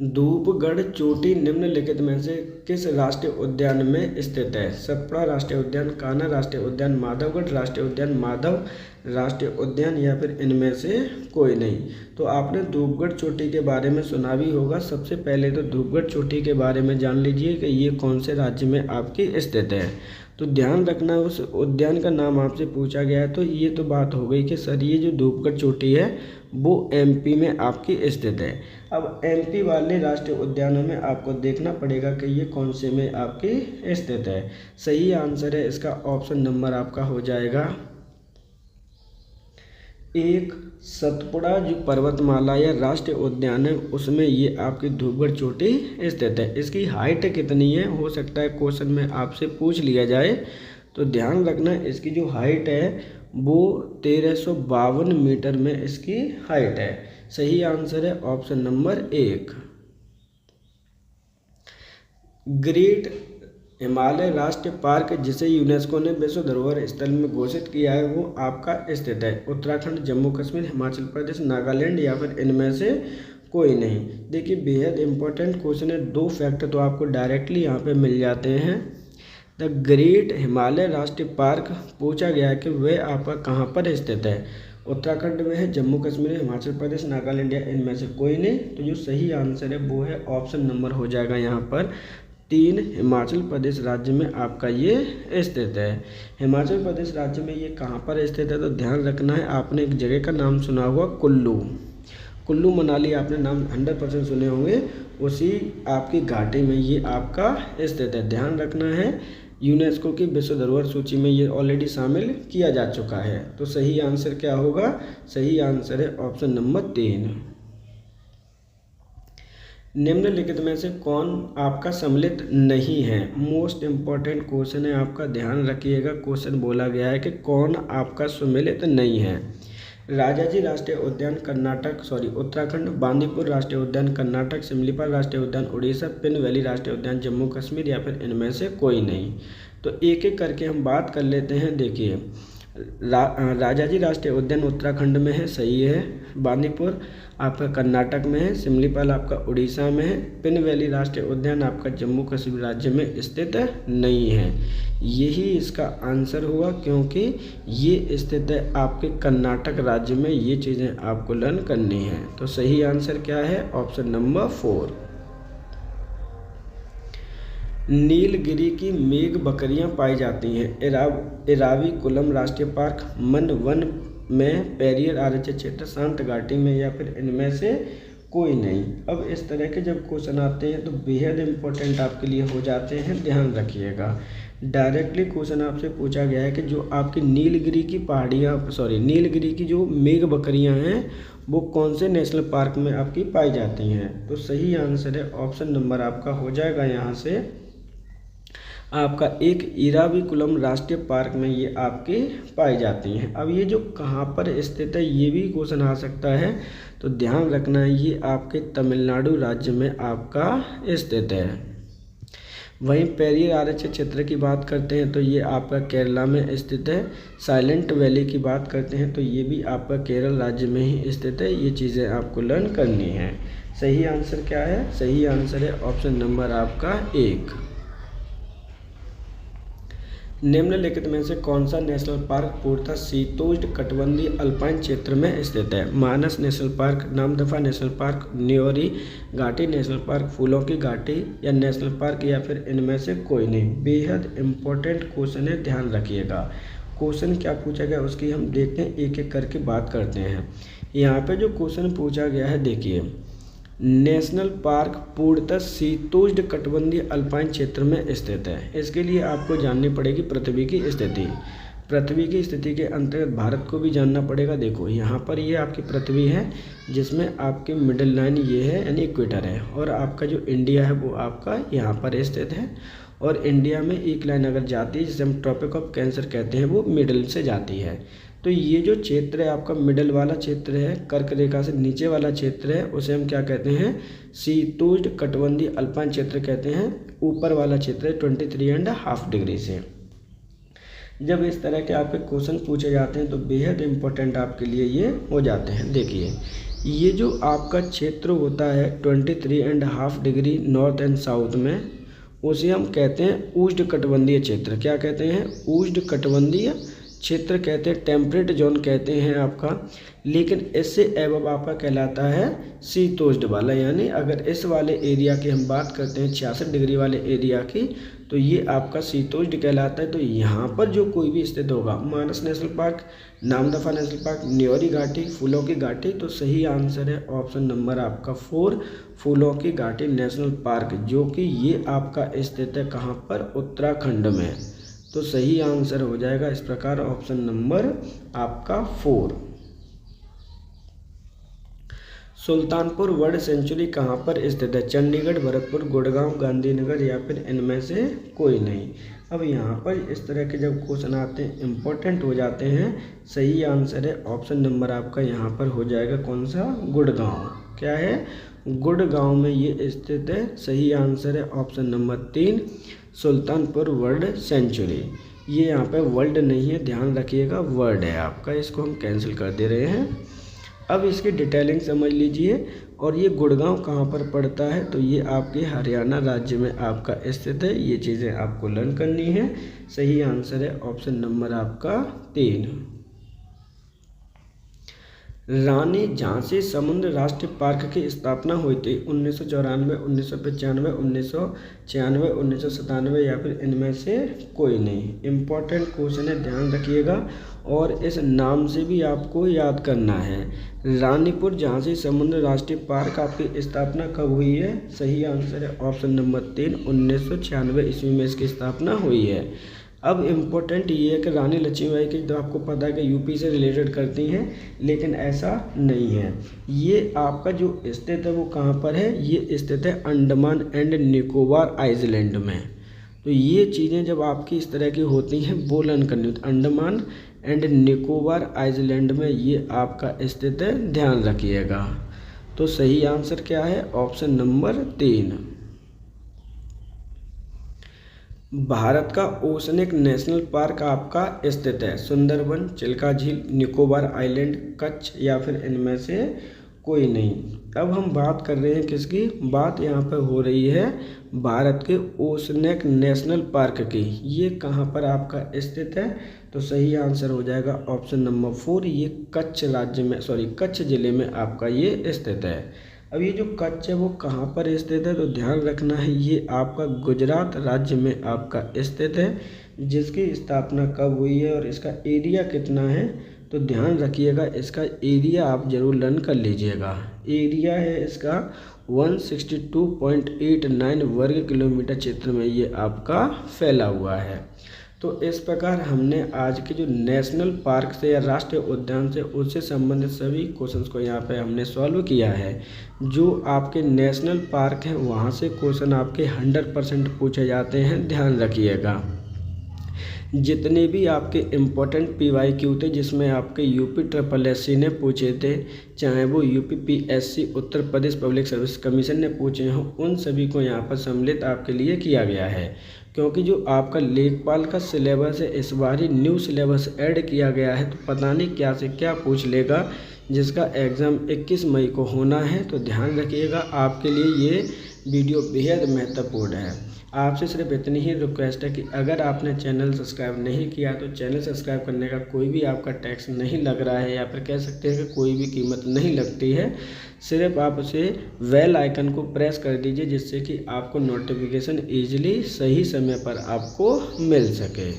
धूपगढ़ चोटी निम्नलिखित में से किस राष्ट्रीय उद्यान में स्थित है? सतपुड़ा राष्ट्रीय उद्यान, कान्हा राष्ट्रीय उद्यान, माधवगढ़ राष्ट्रीय उद्यान, माधव राष्ट्रीय उद्यान या फिर इनमें से कोई नहीं। तो आपने धूपगढ़ चोटी के बारे में सुना भी होगा। सबसे पहले तो धूपगढ़ चोटी के बारे में जान लीजिए कि ये कौन से राज्य में आपकी स्थित है। तो ध्यान रखना, उस उद्यान का नाम आपसे पूछा गया है। तो ये तो बात हो गई कि सर ये जो धूपगढ़ चोटी है वो एमपी में आपकी स्थित है। अब एमपी वाले राष्ट्रीय उद्यानों में आपको देखना पड़ेगा कि ये कौन से में आपकी स्थित है। सही आंसर है इसका ऑप्शन नंबर आपका हो जाएगा 1। सतपुड़ा जो पर्वतमाला या राष्ट्रीय उद्यान है उसमें ये आपकी धूपगढ़ चोटी स्थित है। इसकी हाइट कितनी है हो सकता है क्वेश्चन में आपसे पूछ लिया जाए। तो ध्यान रखना, इसकी जो हाइट है वो 1352 मीटर में इसकी हाइट है। सही आंसर है ऑप्शन नंबर 1। ग्रेट हिमालय राष्ट्रीय पार्क जिसे यूनेस्को ने विश्व धरोहर स्थल में घोषित किया है वो आपका स्थित है उत्तराखंड, जम्मू कश्मीर, हिमाचल प्रदेश, नागालैंड या फिर इनमें से कोई नहीं। देखिए बेहद इंपॉर्टेंट क्वेश्चन है। 2 फैक्ट तो आपको डायरेक्टली यहाँ पे मिल जाते हैं। द ग्रेट हिमालय राष्ट्रीय पार्क पूछा गया है कि वह आपका कहाँ पर स्थित है। उत्तराखंड में है, जम्मू कश्मीर, हिमाचल प्रदेश, नागालैंड या इनमें से कोई नहीं। तो जो सही आंसर है वो है ऑप्शन नंबर हो जाएगा यहाँ पर 3, हिमाचल प्रदेश राज्य में आपका ये स्थित है। हिमाचल प्रदेश राज्य में ये कहाँ पर स्थित है? तो ध्यान रखना है, आपने एक जगह का नाम सुना होगा कुल्लू मनाली, आपने नाम 100% सुने होंगे। उसी आपकी घाटी में ये आपका स्थित है। ध्यान रखना है, यूनेस्को की विश्व धरोहर सूची में ये ऑलरेडी शामिल किया जा चुका है। तो सही आंसर क्या होगा? सही आंसर है ऑप्शन नंबर 3। निम्नलिखित में से कौन आपका सम्मिलित नहीं है? मोस्ट इम्पॉर्टेंट क्वेश्चन है आपका, ध्यान रखिएगा। क्वेश्चन बोला गया है कि कौन आपका सम्मिलित नहीं है। राजाजी राष्ट्रीय उद्यान उत्तराखंड, बांदीपुर राष्ट्रीय उद्यान कर्नाटक, सिमलीपाल राष्ट्रीय उद्यान उड़ीसा, पिन वैली राष्ट्रीय उद्यान जम्मू कश्मीर या फिर इनमें से कोई नहीं। तो एक एक करके हम बात कर लेते हैं। देखिए राजाजी राष्ट्रीय उद्यान उत्तराखंड में है, सही है। बांदीपुर आपका कर्नाटक में है, सिमलीपाल आपका उड़ीसा में है, पिन वैली राष्ट्रीय उद्यान आपका जम्मू कश्मीर राज्य में स्थित नहीं है। यही इसका आंसर हुआ, क्योंकि ये स्थित है आपके कर्नाटक राज्य में। ये चीज़ें आपको लर्न करनी है। तो सही आंसर क्या है? Option number 4। नीलगिरी की मेघ बकरियां पाई जाती हैं। एराविकुलम राष्ट्रीय पार्क, मन वन में, पेरियर आरक्षित क्षेत्र, शांत घाटी में, या फिर इनमें से कोई नहीं। अब इस तरह के जब क्वेश्चन आते हैं तो बेहद इम्पोर्टेंट आपके लिए हो जाते हैं, ध्यान रखिएगा। डायरेक्टली क्वेश्चन आपसे पूछा गया है कि जो आपकी नीलगिरी की नीलगिरी की जो मेघ बकरियां हैं वो कौन से नेशनल पार्क में आपकी पाई जाती हैं। तो सही आंसर है ऑप्शन नंबर आपका हो जाएगा यहाँ से आपका एक, इराविकुलम राष्ट्रीय पार्क में ये आपके पाई जाती हैं। अब ये जो कहाँ पर स्थित है ये भी क्वेश्चन आ सकता है, तो ध्यान रखना है ये आपके तमिलनाडु राज्य में आपका स्थित है। वहीं पेरियर आरक्षित क्षेत्र की बात करते हैं तो ये आपका केरला में स्थित है। साइलेंट वैली की बात करते हैं तो ये भी आपका केरल राज्य में ही स्थित है। ये चीज़ें आपको लर्न करनी है। सही आंसर क्या है? सही आंसर है ऑप्शन नंबर आपका एक। निम्नलिखित में से कौन सा नेशनल पार्क पूर्णतः शीतोष्ण कटिबंधीय अल्पाइन क्षेत्र में स्थित है? Manas national park, Namdapha national park, Neora घाटी नेशनल पार्क, फूलों की घाटी या नेशनल पार्क, या फिर इनमें से कोई नहीं। बेहद इम्पोर्टेंट क्वेश्चन है, ध्यान रखिएगा। क्वेश्चन क्या पूछा गया उसकी हम देखते हैं, एक एक करके बात करते हैं। यहाँ पे जो क्वेश्चन पूछा गया है देखिए, नेशनल पार्क पूर्णतः शीतोष्ण कटिबंधीय अल्पाइन क्षेत्र में स्थित है। इसके लिए आपको जाननी पड़ेगी पृथ्वी की स्थिति। पृथ्वी की स्थिति के अंतर्गत भारत को भी जानना पड़ेगा। देखो यहाँ पर ये आपकी पृथ्वी है जिसमें आपकी मिडिल लाइन ये है यानी इक्वेटर है, और आपका जो इंडिया है वो आपका यहाँ पर स्थित है। और इंडिया में एक लाइन अगर जाती है जिसे हम ट्रॉपिक ऑफ कैंसर कहते हैं, वो मिडिल से जाती है। तो ये जो क्षेत्र है आपका मिडिल वाला क्षेत्र है, कर्क रेखा से नीचे वाला क्षेत्र है, उसे हम क्या कहते हैं? शीतोष्ण कटिबंधीय अल्पाइन क्षेत्र कहते हैं। ऊपर वाला क्षेत्र है 23.5 डिग्री से। जब इस तरह के आपके क्वेश्चन पूछे जाते हैं तो बेहद इम्पोर्टेंट आपके लिए ये हो जाते हैं। देखिए ये जो आपका क्षेत्र होता है 23.5 डिग्री नॉर्थ एंड साउथ में, उसे हम कहते हैं उष्ण कटिबंधीय क्षेत्र। क्या कहते हैं? उष्ण कटिबंधीय क्षेत्र कहते हैं, टेम्परेट जोन कहते हैं आपका। लेकिन इससे एबव आपका कहलाता है शीतोष्ण वाला। यानी अगर इस वाले एरिया की हम बात करते हैं 66 डिग्री वाले एरिया की, तो ये आपका शीतोष्ण कहलाता है। तो यहाँ पर जो कोई भी स्थित होगा, Manas national park, Namdapha national park, Neora घाटी, फूलों की घाटी, तो सही आंसर है ऑप्शन नंबर आपका 4, फूलों की घाटी नेशनल पार्क, जो कि ये आपका स्थित है कहाँ पर? उत्तराखंड में। तो सही आंसर हो जाएगा इस प्रकार ऑप्शन नंबर आपका 4। सुल्तानपुर वर्ल्ड सेंचुरी कहाँ पर स्थित है? चंडीगढ़, भरतपुर, गुड़गांव, गांधीनगर, या फिर इनमें से कोई नहीं। अब यहाँ पर इस तरह के जब क्वेश्चन आते हैं इम्पोर्टेंट हो जाते हैं। सही आंसर है ऑप्शन नंबर आपका यहाँ पर हो जाएगा कौन सा? गुड़गांव। क्या है? गुड़गांव में ये स्थित है। सही आंसर है option number 3, Sultanpur world sanctuary. ये यहाँ पे वर्ल्ड नहीं है, ध्यान रखिएगा, वर्ड है आपका, इसको हम कैंसिल कर दे रहे हैं। अब इसकी डिटेलिंग समझ लीजिए। और ये गुड़गांव कहाँ पर पड़ता है? तो ये आपके हरियाणा राज्य में आपका स्थित है। ये चीज़ें आपको लर्न करनी है। सही आंसर है ऑप्शन नंबर आपका 3। रानी झांसी समुद्र राष्ट्रीय पार्क की स्थापना हुई थी 1994, 1995, 1996, 1997, या फिर इनमें से कोई नहीं। इम्पोर्टेंट क्वेश्चन है, ध्यान रखिएगा। और इस नाम से भी आपको याद करना है। रानीपुर झांसी समुद्र राष्ट्रीय पार्क आपकी स्थापना कब हुई है? सही आंसर है ऑप्शन नंबर 3, 1996 ईस्वी में इसकी स्थापना हुई है। अब इम्पोर्टेंट ये है कि रानी लक्ष्मीबाई की तो आपको पता है कि यूपी से रिलेटेड करती हैं, लेकिन ऐसा नहीं है। ये आपका जो स्थित है वो कहाँ पर है? ये स्थित है अंडमान एंड निकोबार आइलैंड में। तो ये चीज़ें जब आपकी इस तरह की होती हैं वो लर्न करनी होती है। अंडमान एंड निकोबार आइलैंड में ये आपका स्थित है, ध्यान रखिएगा। तो सही आंसर क्या है? Option number 3। भारत का ओशनिक नेशनल पार्क आपका स्थित है सुंदरबन, चिल्का झील, निकोबार आइलैंड, कच्छ, या फिर इनमें से कोई नहीं। अब हम बात कर रहे हैं किसकी? बात यहाँ पर हो रही है भारत के ओशनिक नेशनल पार्क की। ये कहाँ पर आपका स्थित है? तो सही आंसर हो जाएगा ऑप्शन नंबर 4। ये कच्छ राज्य में कच्छ ज़िले में आपका ये स्थित है। अब ये जो कच्छ है वो कहाँ पर स्थित है, तो ध्यान रखना है ये आपका गुजरात राज्य में आपका स्थित है। जिसकी स्थापना कब हुई है और इसका एरिया कितना है, तो ध्यान रखिएगा इसका एरिया आप जरूर लर्न कर लीजिएगा। एरिया है इसका 162.89 वर्ग किलोमीटर क्षेत्र में ये आपका फैला हुआ है। तो इस प्रकार हमने आज के जो नेशनल पार्क से या राष्ट्रीय उद्यान से उससे संबंधित सभी क्वेश्चंस को यहाँ पे हमने सॉल्व किया है। जो आपके नेशनल पार्क हैं वहाँ से क्वेश्चन आपके 100% पूछे जाते हैं, ध्यान रखिएगा। जितने भी आपके इम्पोर्टेंट PYQ थे जिसमें आपके UPSSC ने पूछे थे, चाहे वो UPPSC Uttar Pradesh public service commission ने पूछे हों, उन सभी को यहाँ पर सम्मिलित आपके लिए किया गया है। क्योंकि जो आपका लेखपाल का सिलेबस है इस बार ही न्यू सिलेबस ऐड किया गया है, तो पता नहीं क्या से क्या पूछ लेगा, जिसका एग्ज़ाम 21 मई को होना है। तो ध्यान रखिएगा, आपके लिए ये वीडियो बेहद महत्वपूर्ण है। आपसे सिर्फ इतनी ही रिक्वेस्ट है कि अगर आपने चैनल सब्सक्राइब नहीं किया तो चैनल सब्सक्राइब करने का कोई भी आपका टैक्स नहीं लग रहा है, या फिर कह सकते हैं कि कोई भी कीमत नहीं लगती है। सिर्फ आप उसे बेल आइकन को प्रेस कर दीजिए, जिससे कि आपको नोटिफिकेशन ईजिली सही समय पर आपको मिल सके।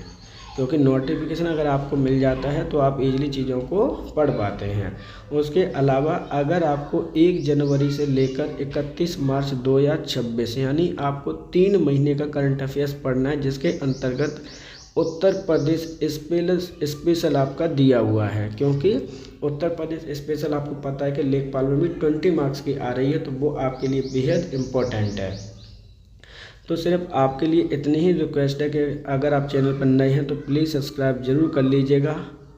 क्योंकि नोटिफिकेशन अगर आपको मिल जाता है तो आप इजीली चीज़ों को पढ़ पाते हैं। उसके अलावा अगर आपको 1 जनवरी से लेकर 31 मार्च 2026 यानी आपको 3 महीने का करंट अफेयर्स पढ़ना है, जिसके अंतर्गत उत्तर प्रदेश स्पेशल आपका दिया हुआ है। क्योंकि उत्तर प्रदेश स्पेशल आपको पता है कि लेखपाल में भी 20 मार्क्स की आ रही है, तो वो आपके लिए बेहद इम्पोर्टेंट है। तो सिर्फ आपके लिए इतनी ही रिक्वेस्ट है कि अगर आप चैनल पर नए हैं तो प्लीज़ सब्सक्राइब जरूर कर लीजिएगा।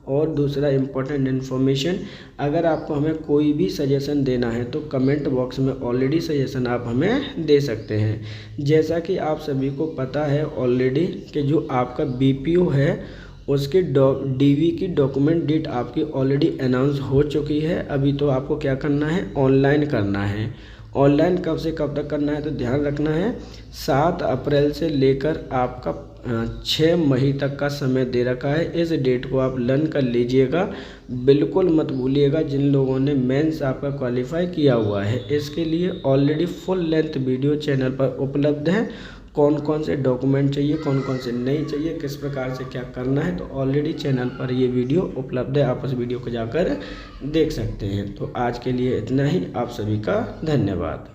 और दूसरा इम्पोर्टेंट इन्फॉर्मेशन, अगर आपको हमें कोई भी सजेशन देना है तो कमेंट बॉक्स में ऑलरेडी सजेशन आप हमें दे सकते हैं। जैसा कि आप सभी को पता है ऑलरेडी कि जो आपका BPO है उसके DV की डॉक्यूमेंट डेट आपकी ऑलरेडी अनाउंस हो चुकी है। अभी तो आपको क्या करना है, ऑनलाइन करना है। ऑनलाइन कब से कब तक करना है, तो ध्यान रखना है 7 अप्रैल से लेकर आपका 6 मई तक का समय दे रखा है। इस डेट को आप लर्न कर लीजिएगा, बिल्कुल मत भूलिएगा। जिन लोगों ने मेंस आपका क्वालिफाई किया हुआ है, इसके लिए already full length video channel पर उपलब्ध है। कौन कौन से डॉक्यूमेंट चाहिए, कौन कौन से नहीं चाहिए, किस प्रकार से क्या करना है, तो ऑलरेडी चैनल पर ये वीडियो उपलब्ध है। आप उस वीडियो को जाकर देख सकते हैं। तो आज के लिए इतना ही। आप सभी का धन्यवाद।